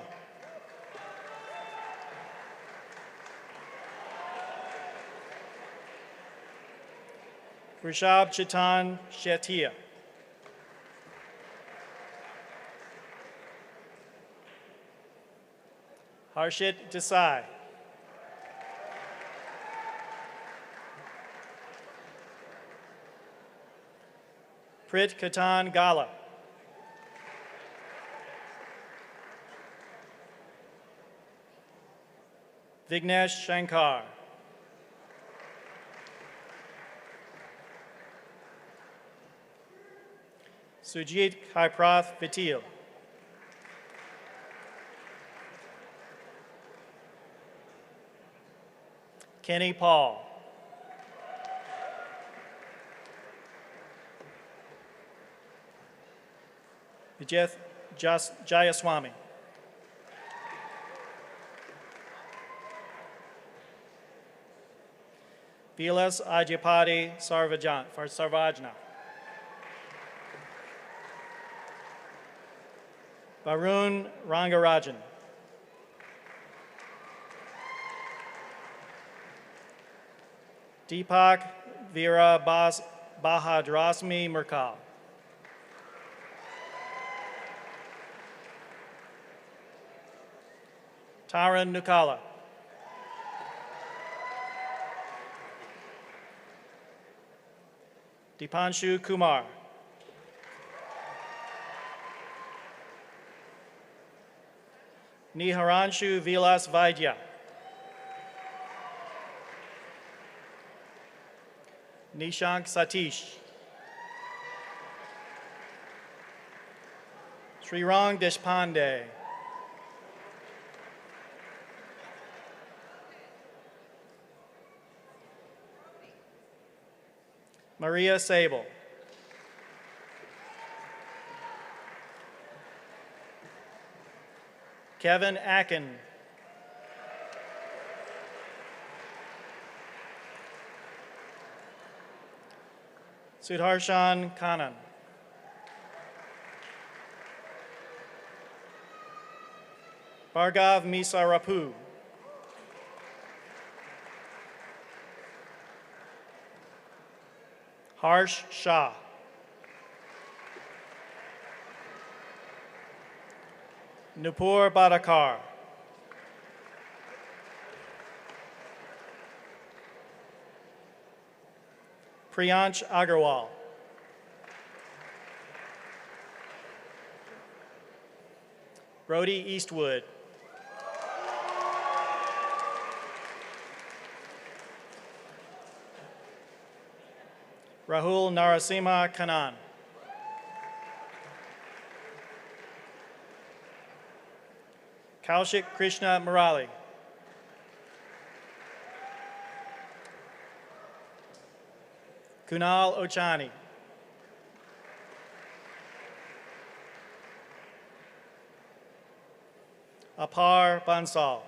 Rishabh Chitan Shetia. Harshit Desai. Prit Katan Gala. Vignesh Shankar. Sujit Kaiprath Vitil. Kenny Paul. Vijeth Jayaswamy. Vilas Ajipati Sarvajna. Varun Rangarajan. Deepak Veera Bahadrasmi Murkal. Taran Nukala. Dipanshu Kumar. Niharanshu Vilas Vaidya. Nishank Satish. Srirang Deshpande. Maria Sable. Kevin Akin. Sudharshan Kanan. Bhargav Misarapu. Harsh Shah. Nupur Badakar. Priyansh Agarwal. Brody Eastwood. Rahul Narasimha Kannan. Kaushik Krishna Murali. Kunal Ochani. Apar Bansal.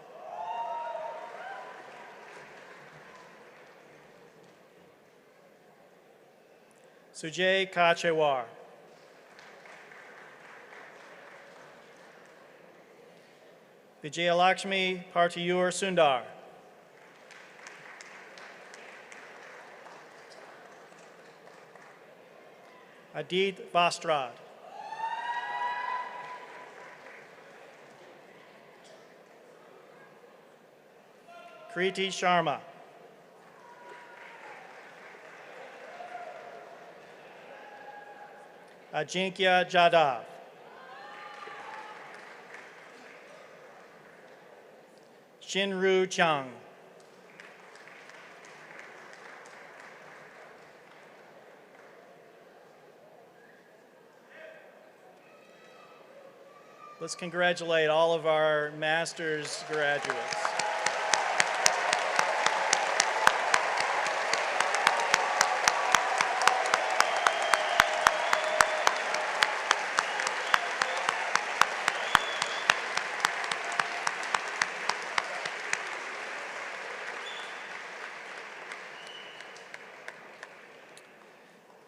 Sujay Kachewar. Vijayalakshmi Partiyur Sundar. Adit Vastrad. Kriti Sharma. Ajinkya Jadav. Shinru Chang. Let's congratulate all of our master's graduates.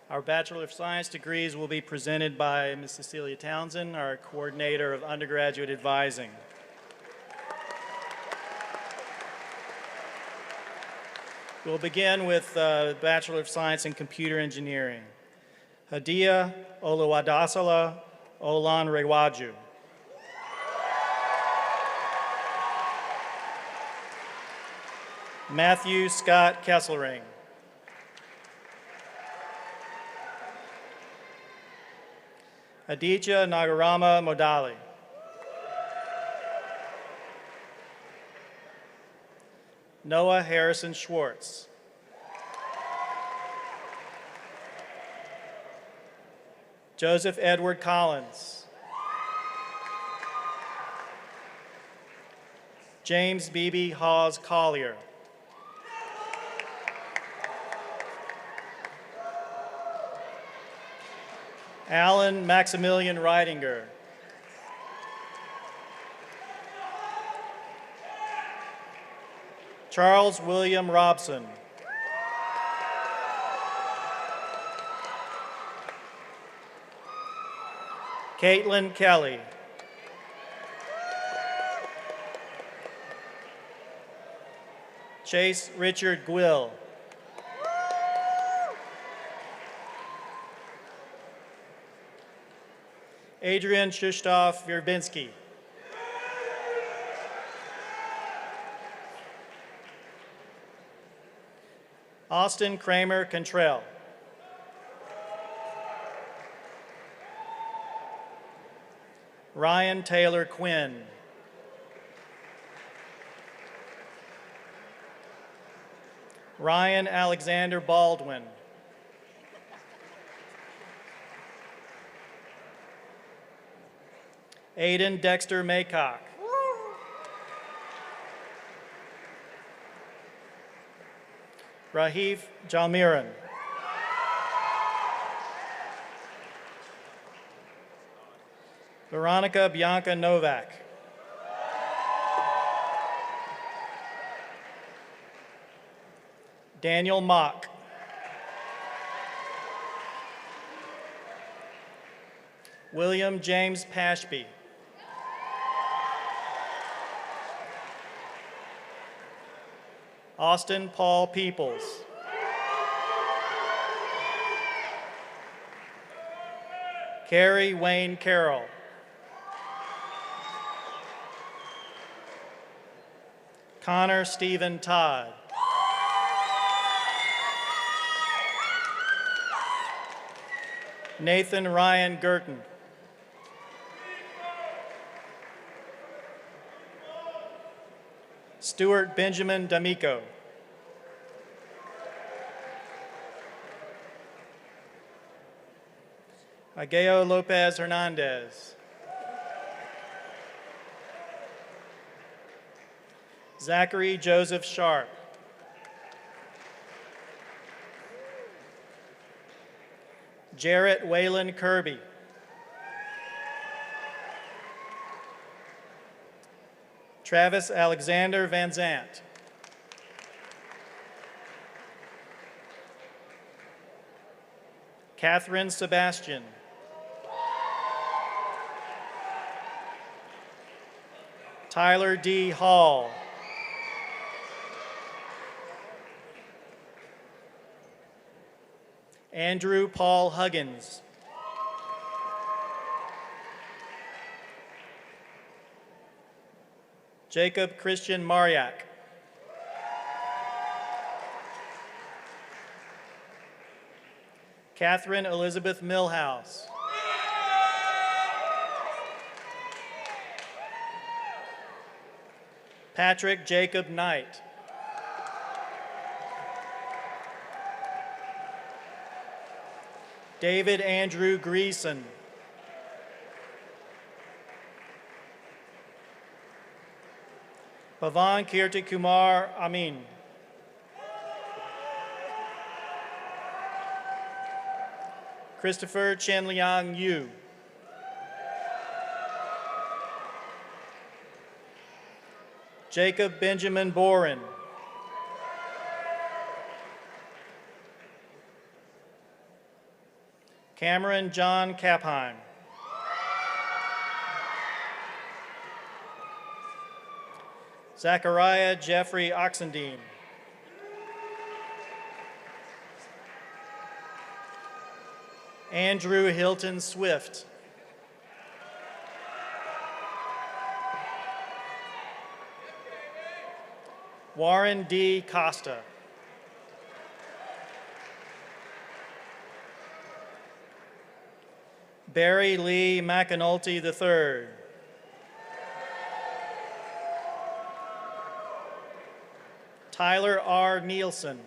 Our Bachelor of Science degrees will be presented by Ms. Cecilia Townsend, our Coordinator of Undergraduate Advising. We'll begin with Bachelor of Science in Computer Engineering. Hadiya Oluwadasala Olanrewaju. Matthew Scott Kesselring. Aditya Nagarama Modali. Noah Harrison Schwartz. Joseph Edward Collins. James Beebe Hawes Collier. Alan Maximilian Reidinger. Charles William Robson. Caitlin Kelly. Chase Richard Gwill. Adrian Shustov Verbinski. Austin Kramer Cantrell. Ryan Taylor Quinn. Ryan Alexander Baldwin. Aiden Dexter Maycock. Rahif Jalmiran. Veronica Bianca Novak. Daniel Mock. William James Pashby. Austin Paul Peoples. Carrie Wayne Carroll. Connor Stephen Todd. Nathan Ryan Girton. Stuart Benjamin D'Amico. Ageo Lopez Hernandez. Zachary Joseph Sharp. Jarrett Waylon Kirby. Travis Alexander Van Zant. Catherine Sebastian. Tyler D. Hall. Andrew Paul Huggins. Jacob Christian Mariak. Catherine Elizabeth Millhouse. Patrick Jacob Knight. David Andrew Greason. Pavan Kirti Kumar Amin. Christopher Chen Liang Yu. Jacob Benjamin Boren. Cameron John Kapheim. Zachariah Jeffrey Oxendine. Andrew Hilton Swift. Warren D. Costa. Barry Lee McAnulty III. Tyler R. Nielsen.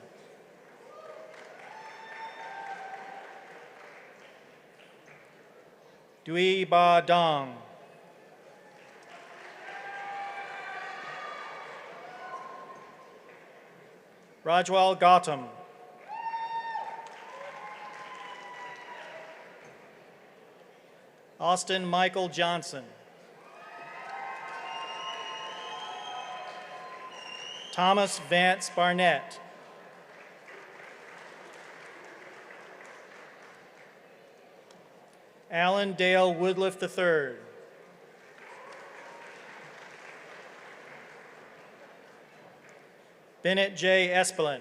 Dui Ba Dong. Rajwal Gautam. Austin Michael Johnson. Thomas Vance Barnett. Alan Dale Woodliff III. Bennett J. Espeland.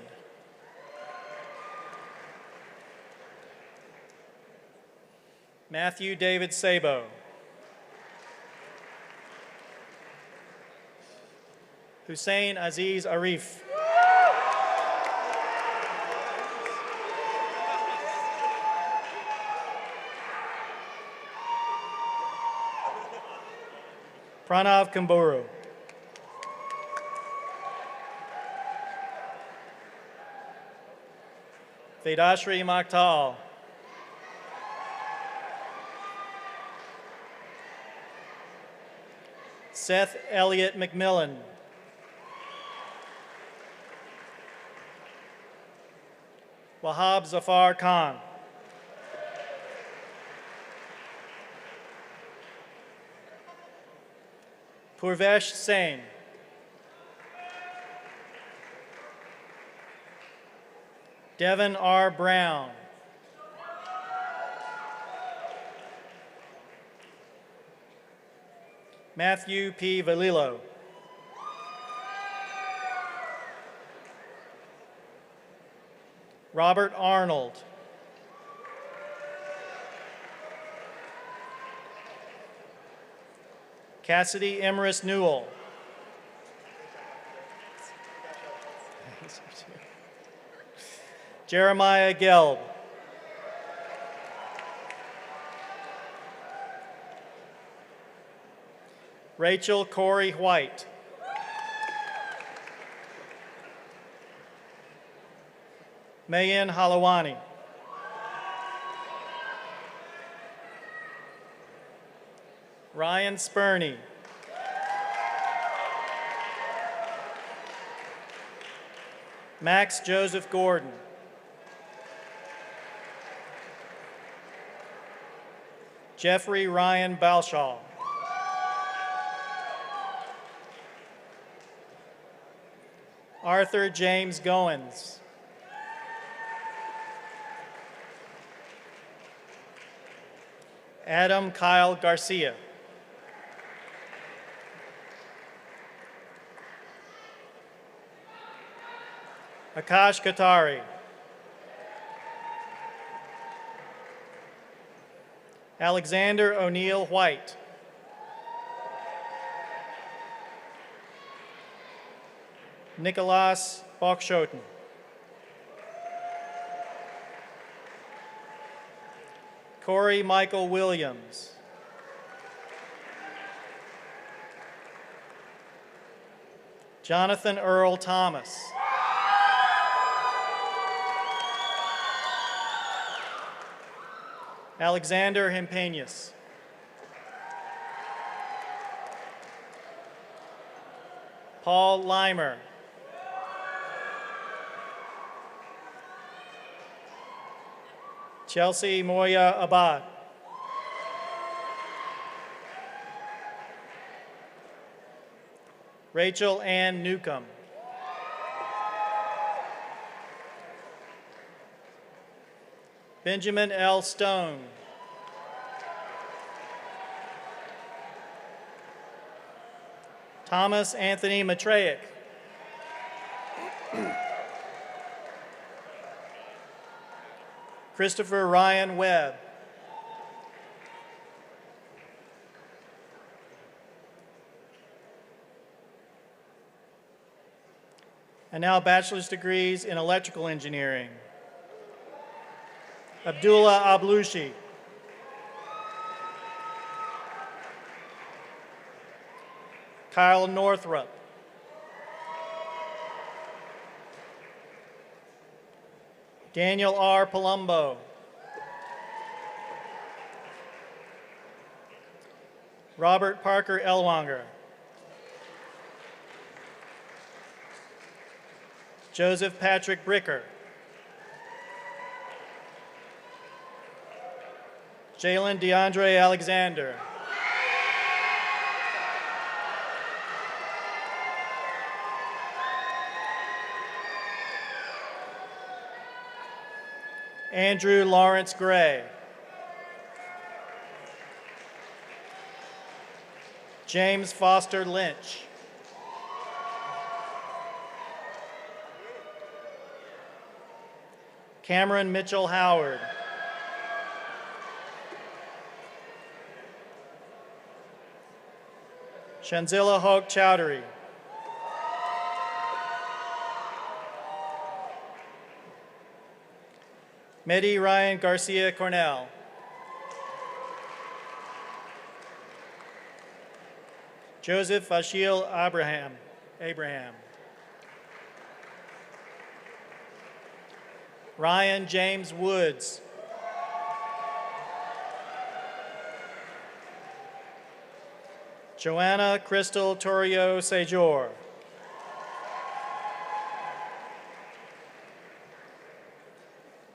Matthew David Sabo. Hussein Aziz Arif. Pranav Kamburu. Vedashri Maktal. Seth Elliott McMillan. Wahab Zafar Khan. Purvesh Sain. Devin R. Brown. Matthew P. Valillo. Robert Arnold. Cassidy Emerus Newell. Jeremiah Gelb. Rachel Corey White. Mayan Halawani. Ryan Spurney. Max Joseph Gordon. Jeffrey Ryan Balshaw. Arthur James Goins. Adam Kyle Garcia. Akash Katari. Alexander O'Neill White. Nicholas Bokshoten. Corey Michael Williams. Jonathan Earl Thomas. Alexander Himpeñas. Paul Limer. Chelsea Moya Abad. Rachel Ann Newcomb. Benjamin L. Stone. Thomas Anthony Matreyek. Christopher Ryan Webb. And now bachelor's degrees in electrical engineering. Abdullah Ablushi. Kyle Northrup. Daniel R. Palumbo. Robert Parker Elwanger. Joseph Patrick Bricker. Jalen DeAndre Alexander. Andrew Lawrence Gray. James Foster Lynch. Cameron Mitchell Howard. Shanzilla Hoke Chowdhury. Mehdi Ryan Garcia Cornell. Joseph Ashil Abraham. Ryan James Woods. Joanna Crystal Torrio Sejor.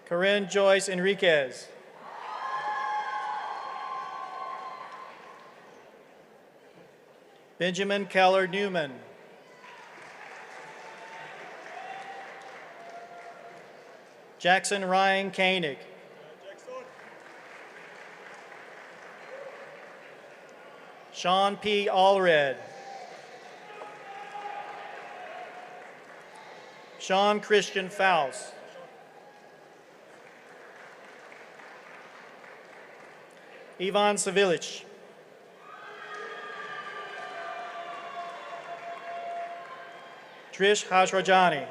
Corinne Joyce Enriquez. Benjamin Keller Newman. Jackson Ryan Koenig. Sean P. Allred. Sean Christian Faust. Ivan Savilich. Trish Hajrajani.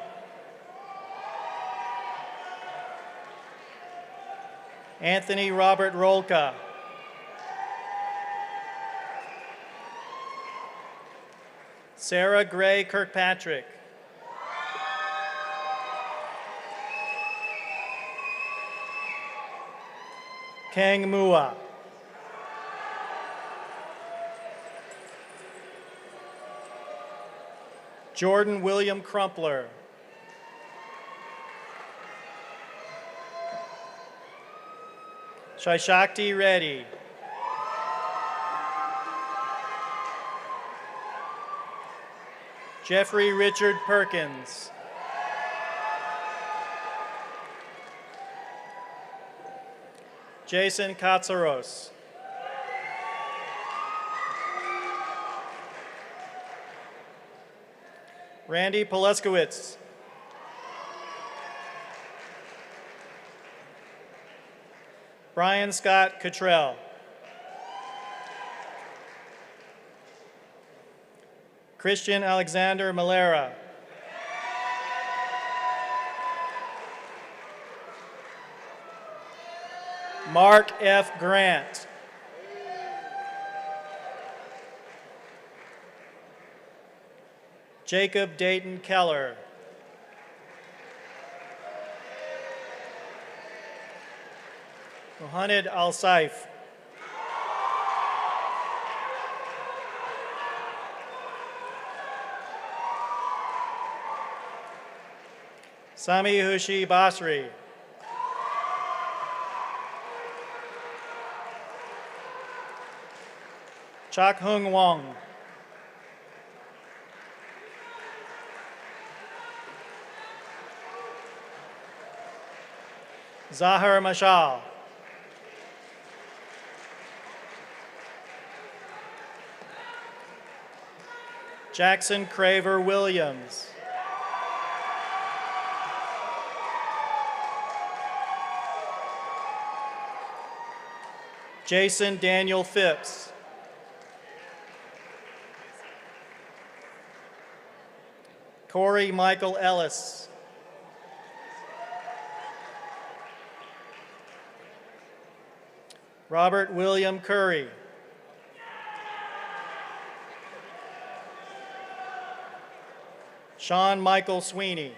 Anthony Robert Rolka. Sarah Gray Kirkpatrick. Kang Mua. Jordan William Crumpler. Shaishakti Reddy. Jeffrey Richard Perkins. Jason Katsaros. Randy Poleskowitz. Brian Scott Cottrell. Christian Alexander Malera. Mark F. Grant. Jacob Dayton Keller. Mohamed Al-Saif. Sami Hushi Basri. Chak Hung Wong. Zahar Mashal. Jackson Craver Williams. Jason Daniel Phipps. Corey Michael Ellis. Robert William Curry. Sean Michael Sweeney.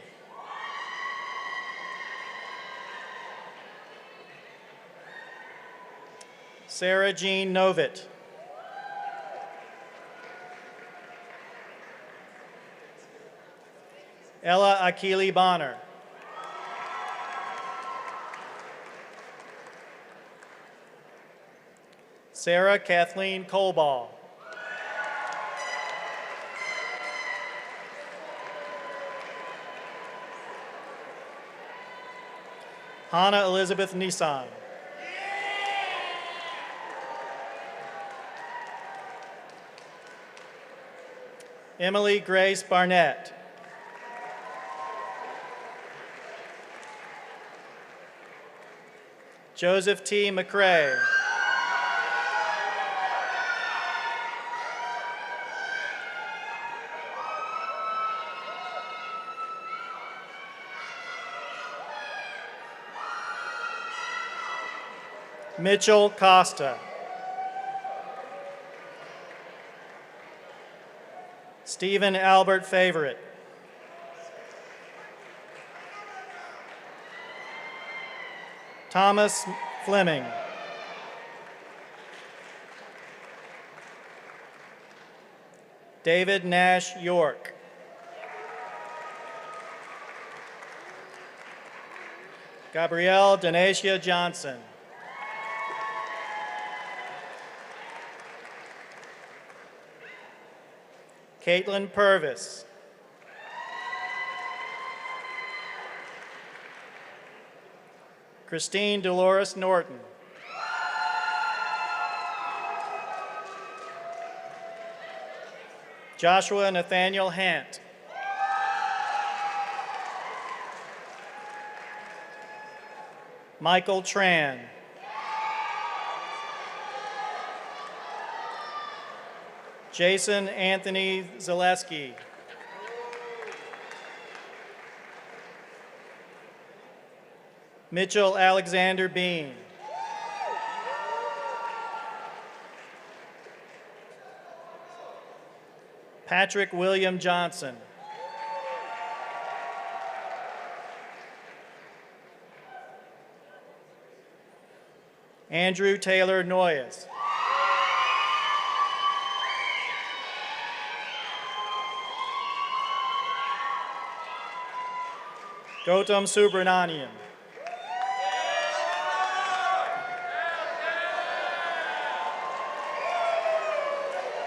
Sarah Jean Novitt. Ella Akili Bonner. Sarah Kathleen Colball. Hannah Elizabeth Nissan. Emily Grace Barnett. Joseph T. McCrae. Mitchell Costa. Stephen Albert Favorite. Thomas Fleming. David Nash York. Gabrielle Denacia Johnson. Caitlin Purvis. Christine Dolores Norton. Joshua Nathaniel Hant. Michael Tran. Jason Anthony Zaleski. Mitchell Alexander Bean. Patrick William Johnson. Andrew Taylor Noyes. Gautam Subramanian.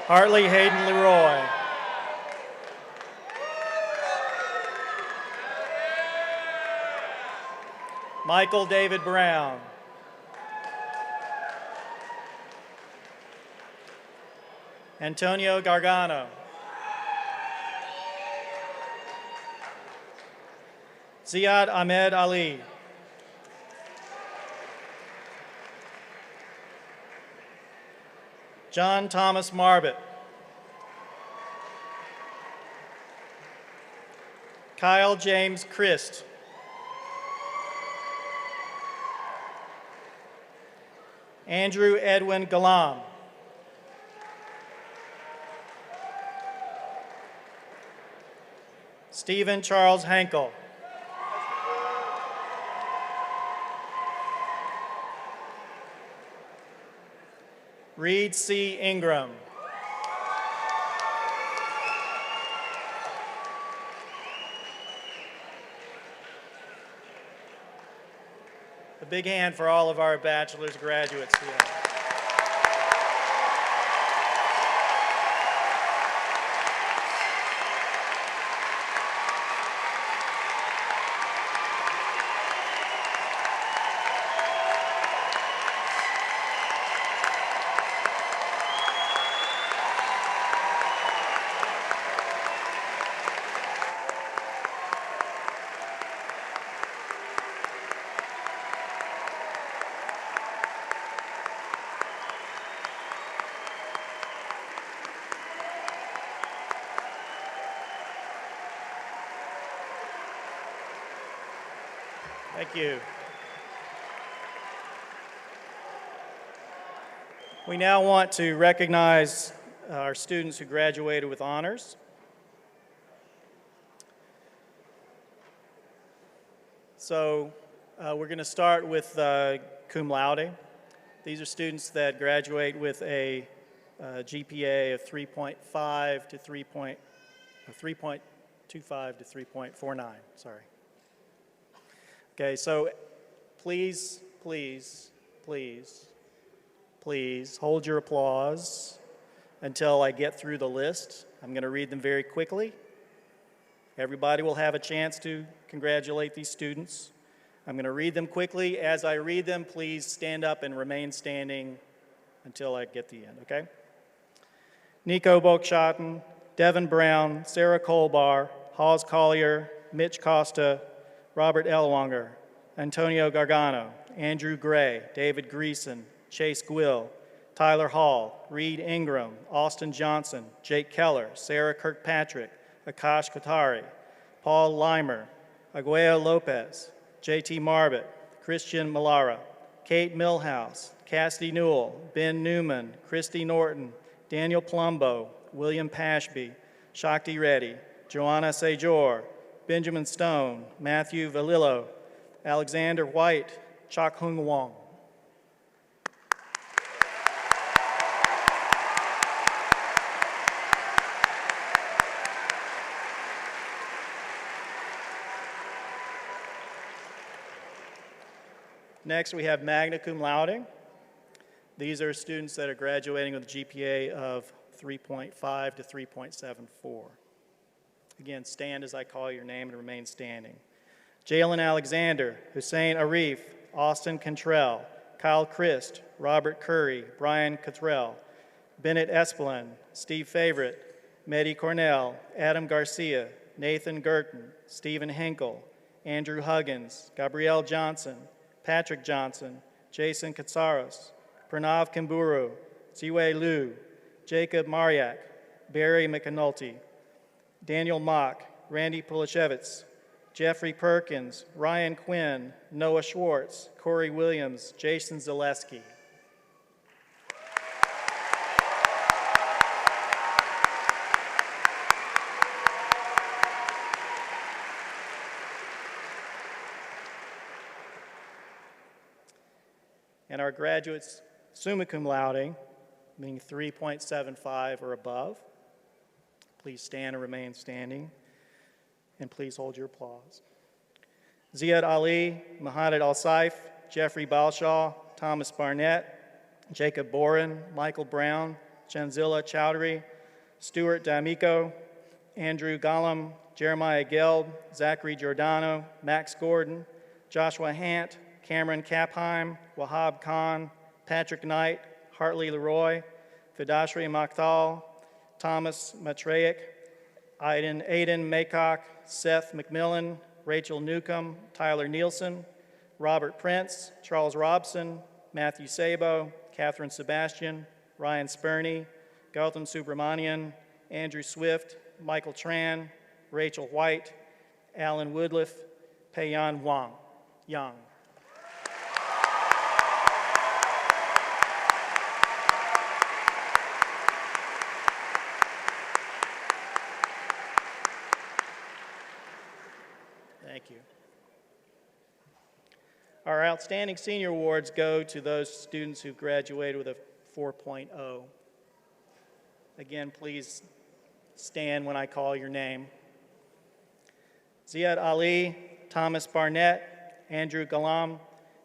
Hartley Hayden Leroy. Michael David Brown. Antonio Gargano. Ziad Ahmed Ali. John Thomas Marbett. Kyle James Christ. Andrew Edwin Galam. Stephen Charles Hankel. Reed C. Ingram. A big hand for all of our bachelor's graduates here. Thank you. We now want to recognize our students who graduated with honors. So we're going to start with cum laude. These are students that graduate with a GPA of 3.5 to 3.25 to 3.49, sorry. Okay, so please, please, please, please hold your applause until I get through the list. I'm going to read them very quickly. Everybody will have a chance to congratulate these students. I'm going to read them quickly. As I read them, please stand up and remain standing until I get the end, okay? Nico Bokschatten, Devin Brown, Sarah Colbar, Hawes Collier, Mitch Costa, Robert Elwanger, Antonio Gargano, Andrew Gray, David Greason, Chase Gwill, Tyler Hall, Reed Ingram, Austin Johnson, Jake Keller, Sarah Kirkpatrick, Akash Kotari, Paul Limer, Aguayo Lopez, JT Marbett, Christian Malara, Kate Millhouse, Cassidy Newell, Ben Newman, Christy Norton, Daniel Plumbo, William Pashby, Shakti Reddy, Joanna Sajor, Benjamin Stone, Matthew Valillo, Alexander White, Chok Hung Wong. Next, we have magna cum laude. These are students that are graduating with a GPA of 3.5 to 3.74. Again, stand as I call your name and remain standing. Jalen Alexander, Hussein Arif, Austin Cantrell, Kyle Christ, Robert Curry, Brian Cottrell, Bennett Espelin, Steve Favorite, Mehdi Cornell, Adam Garcia, Nathan Gerton, Stephen Henkel, Andrew Huggins, Gabrielle Johnson, Patrick Johnson, Jason Katsaros, Pranav Kimburu, Ziwei Liu, Jacob Mariak, Barry McAnulty, Daniel Mock, Randy Polishevitz, Jeffrey Perkins, Ryan Quinn, Noah Schwartz, Corey Williams, Jason Zaleski. and our graduates summa cum laude, meaning 3.75 or above. Please stand and remain standing, and please hold your applause. Ziad Ali, Mahadat Al-Saif, Jeffrey Balshaw, Thomas Barnett, Jacob Boren, Michael Brown, Chanzilla Chowdhury, Stuart D'Amico, Andrew Gollum, Jeremiah Geld, Zachary Giordano, Max Gordon, Joshua Hant, Cameron Kapheim, Wahab Khan, Patrick Knight, Hartley Leroy, Vidashri Makhtal, Thomas Matreyek, Aiden Maycock, Seth McMillan, Rachel Newcomb, Tyler Nielsen, Robert Prince, Charles Robson, Matthew Sabo, Catherine Sebastian, Ryan Spurney, Gautam Subramanian, Andrew Swift, Michael Tran, Rachel White, Alan Woodliff, Peiyan Wang. Young. Thank you. Our outstanding senior awards go to those students who graduated with a 4.0. Again, please stand when I call your name. Ziad Ali, Thomas Barnett, Andrew Galam,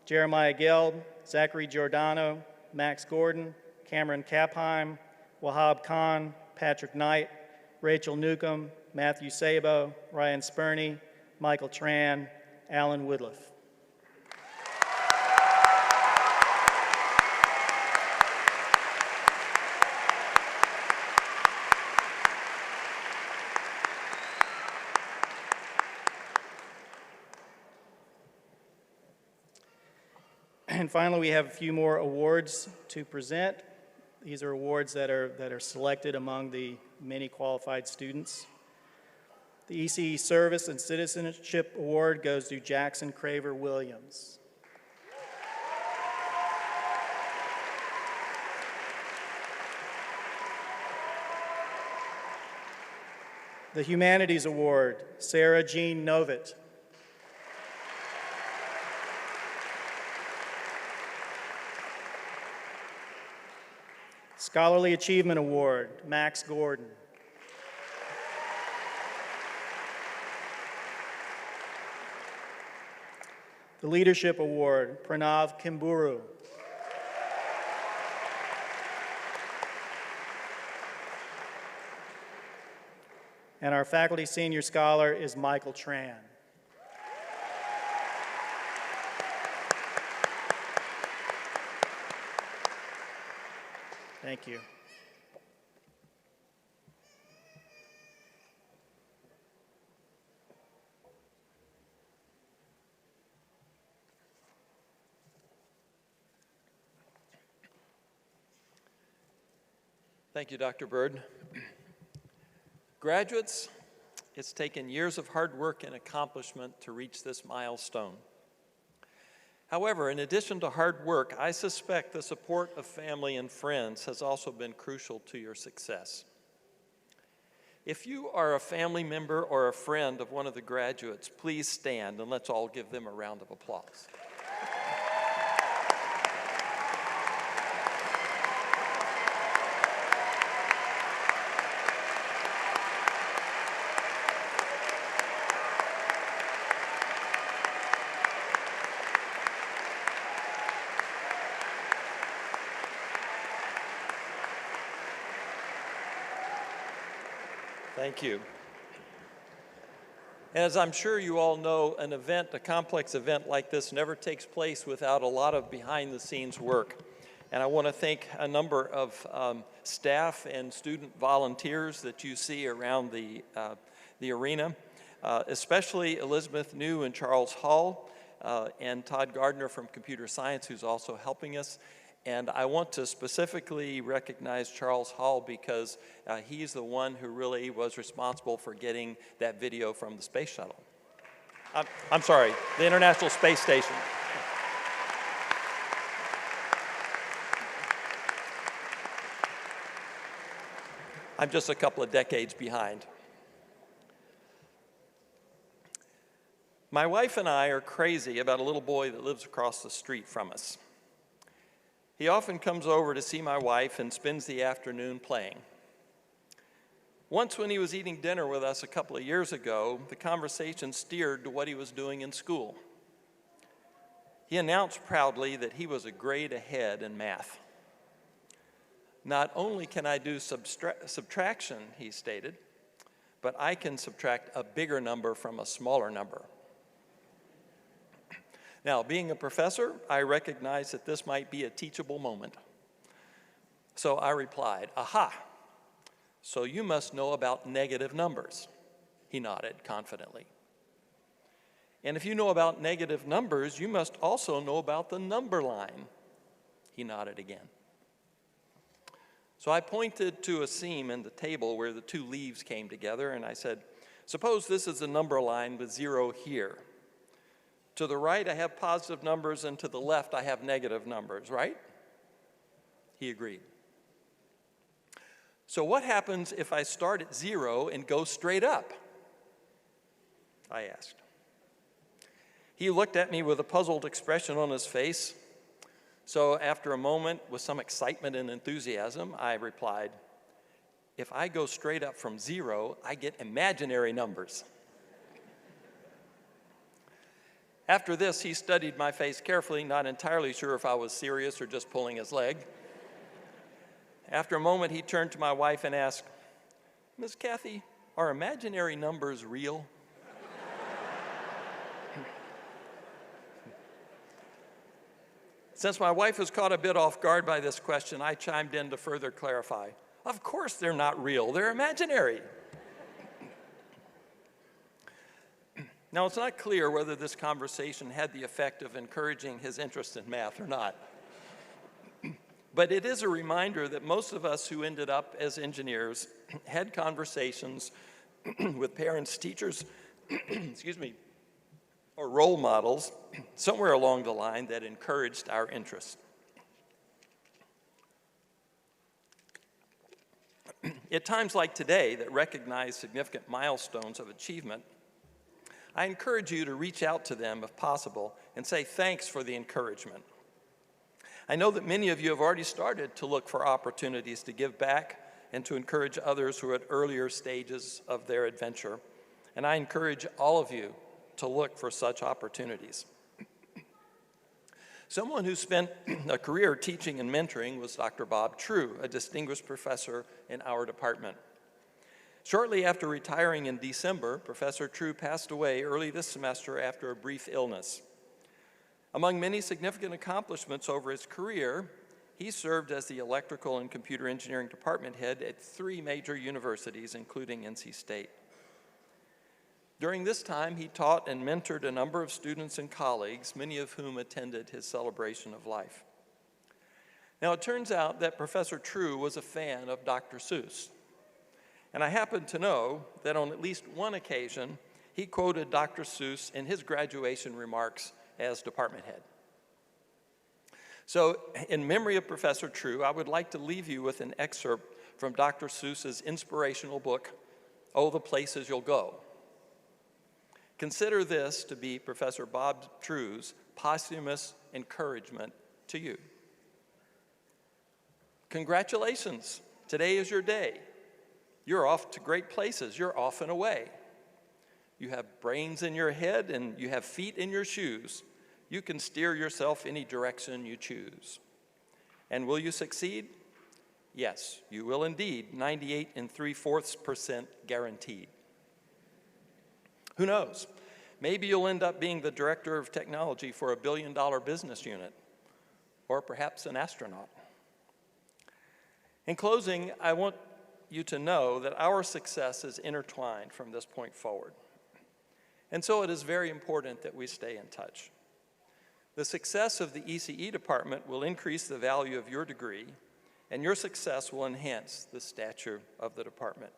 Jeremiah Geld, Zachary Giordano, Max Gordon, Cameron Kapheim, Wahab Khan, Patrick Knight, Rachel Newcomb, Matthew Sabo, Ryan Spurney, Michael Tran, Alan Woodliff. And finally, we have a few more awards to present. These are awards that are selected among the many qualified students. The ECE Service and Citizenship Award goes to Jackson Craver Williams. The Humanities Award, Sarah Jean Novitt. Scholarly Achievement Award, Max Gordon. The Leadership Award, Pranav Kimburu. And our Faculty Senior Scholar is Michael Tran. Thank you. Thank you, Dr. Bird. Graduates, it's taken years of hard work and accomplishment to reach this milestone. However, in addition to hard work, I suspect the support of family and friends has also been crucial to your success. If you are a family member or a friend of one of the graduates, please stand and let's all give them a round of applause. Thank you. As I'm sure you all know, a complex event like this never takes place without a lot of behind-the-scenes work. And I want to thank a number of staff and student volunteers that you see around the arena, especially Elizabeth New and Charles Hall, and Todd Gardner from Computer Science, who's also helping us. And I want to specifically recognize Charles Hall because he's the one who really was responsible for getting that video from the space shuttle. I'm sorry, the International Space Station. I'm just a couple of decades behind. My wife and I are crazy about a little boy that lives across the street from us. He often comes over to see my wife and spends the afternoon playing. Once when he was eating dinner with us a couple of years ago, the conversation steered to what he was doing in school. He announced proudly that he was a grade ahead in math. Not only can I do subtraction, he stated, but I can subtract a bigger number from a smaller number. Now, being a professor, I recognize that this might be a teachable moment. So I replied, "Aha, so you must know about negative numbers." He nodded confidently. "And if you know about negative numbers, you must also know about the number line." He nodded again. So I pointed to a seam in the table where the two leaves came together, and I said, "Suppose this is the number line with 0 here. To the right, I have positive numbers, and to the left, I have negative numbers, right?" He agreed. "So what happens if I start at 0 and go straight up?" I asked. He looked at me with a puzzled expression on his face. So after a moment, with some excitement and enthusiasm, I replied, "If I go straight up from 0, I get imaginary numbers." After this, he studied my face carefully, not entirely sure if I was serious or just pulling his leg. After a moment, he turned to my wife and asked, "Miss Kathy, are imaginary numbers real?" Since my wife was caught a bit off guard by this question, I chimed in to further clarify. "Of course they're not real, they're imaginary." Now, it's not clear whether this conversation had the effect of encouraging his interest in math or not. But it is a reminder that most of us who ended up as engineers had conversations with parents, teachers, excuse me, or role models somewhere along the line that encouraged our interest. At times like today that recognize significant milestones of achievement, I encourage you to reach out to them if possible and say thanks for the encouragement. I know that many of you have already started to look for opportunities to give back and to encourage others who are at earlier stages of their adventure, and I encourage all of you to look for such opportunities. Someone who spent a career teaching and mentoring was Dr. Bob True, a distinguished professor in our department. Shortly after retiring in December, Professor True passed away early this semester after a brief illness. Among many significant accomplishments over his career, he served as the electrical and computer engineering department head at 3 major universities, including NC State. During this time, he taught and mentored a number of students and colleagues, many of whom attended his celebration of life. Now, it turns out that Professor True was a fan of Dr. Seuss. And I happen to know that on at least one occasion, he quoted Dr. Seuss in his graduation remarks as department head. So, in memory of Professor True, I would like to leave you with an excerpt from Dr. Seuss's inspirational book, "Oh, the Places You'll Go." Consider this to be Professor Bob True's posthumous encouragement to you. Congratulations, today is your day. You're off to great places, you're off and away. You have brains in your head and you have feet in your shoes. You can steer yourself any direction you choose. And will you succeed? Yes, you will indeed, 98 3/4% guaranteed. Who knows? Maybe you'll end up being the director of technology for a billion-dollar business unit, or perhaps an astronaut. In closing, I want you to know that our success is intertwined from this point forward. And so it is very important that we stay in touch. The success of the ECE department will increase the value of your degree, and your success will enhance the stature of the department.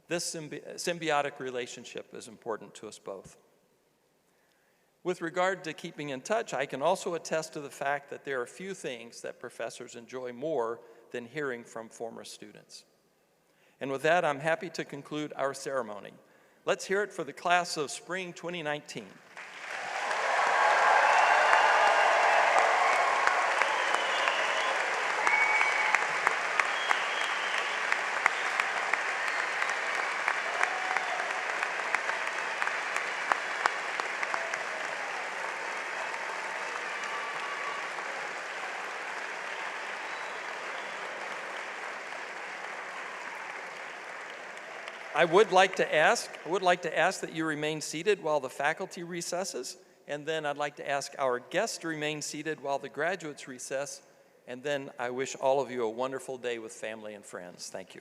This symbiotic relationship is important to us both. With regard to keeping in touch, I can also attest to the fact that there are few things that professors enjoy more than hearing from former students. And with that, I'm happy to conclude our ceremony. Let's hear it for the class of spring 2019. I would like to ask that you remain seated while the faculty recesses, and then I'd like to ask our guests to remain seated while the graduates recess, and then I wish all of you a wonderful day with family and friends. Thank you.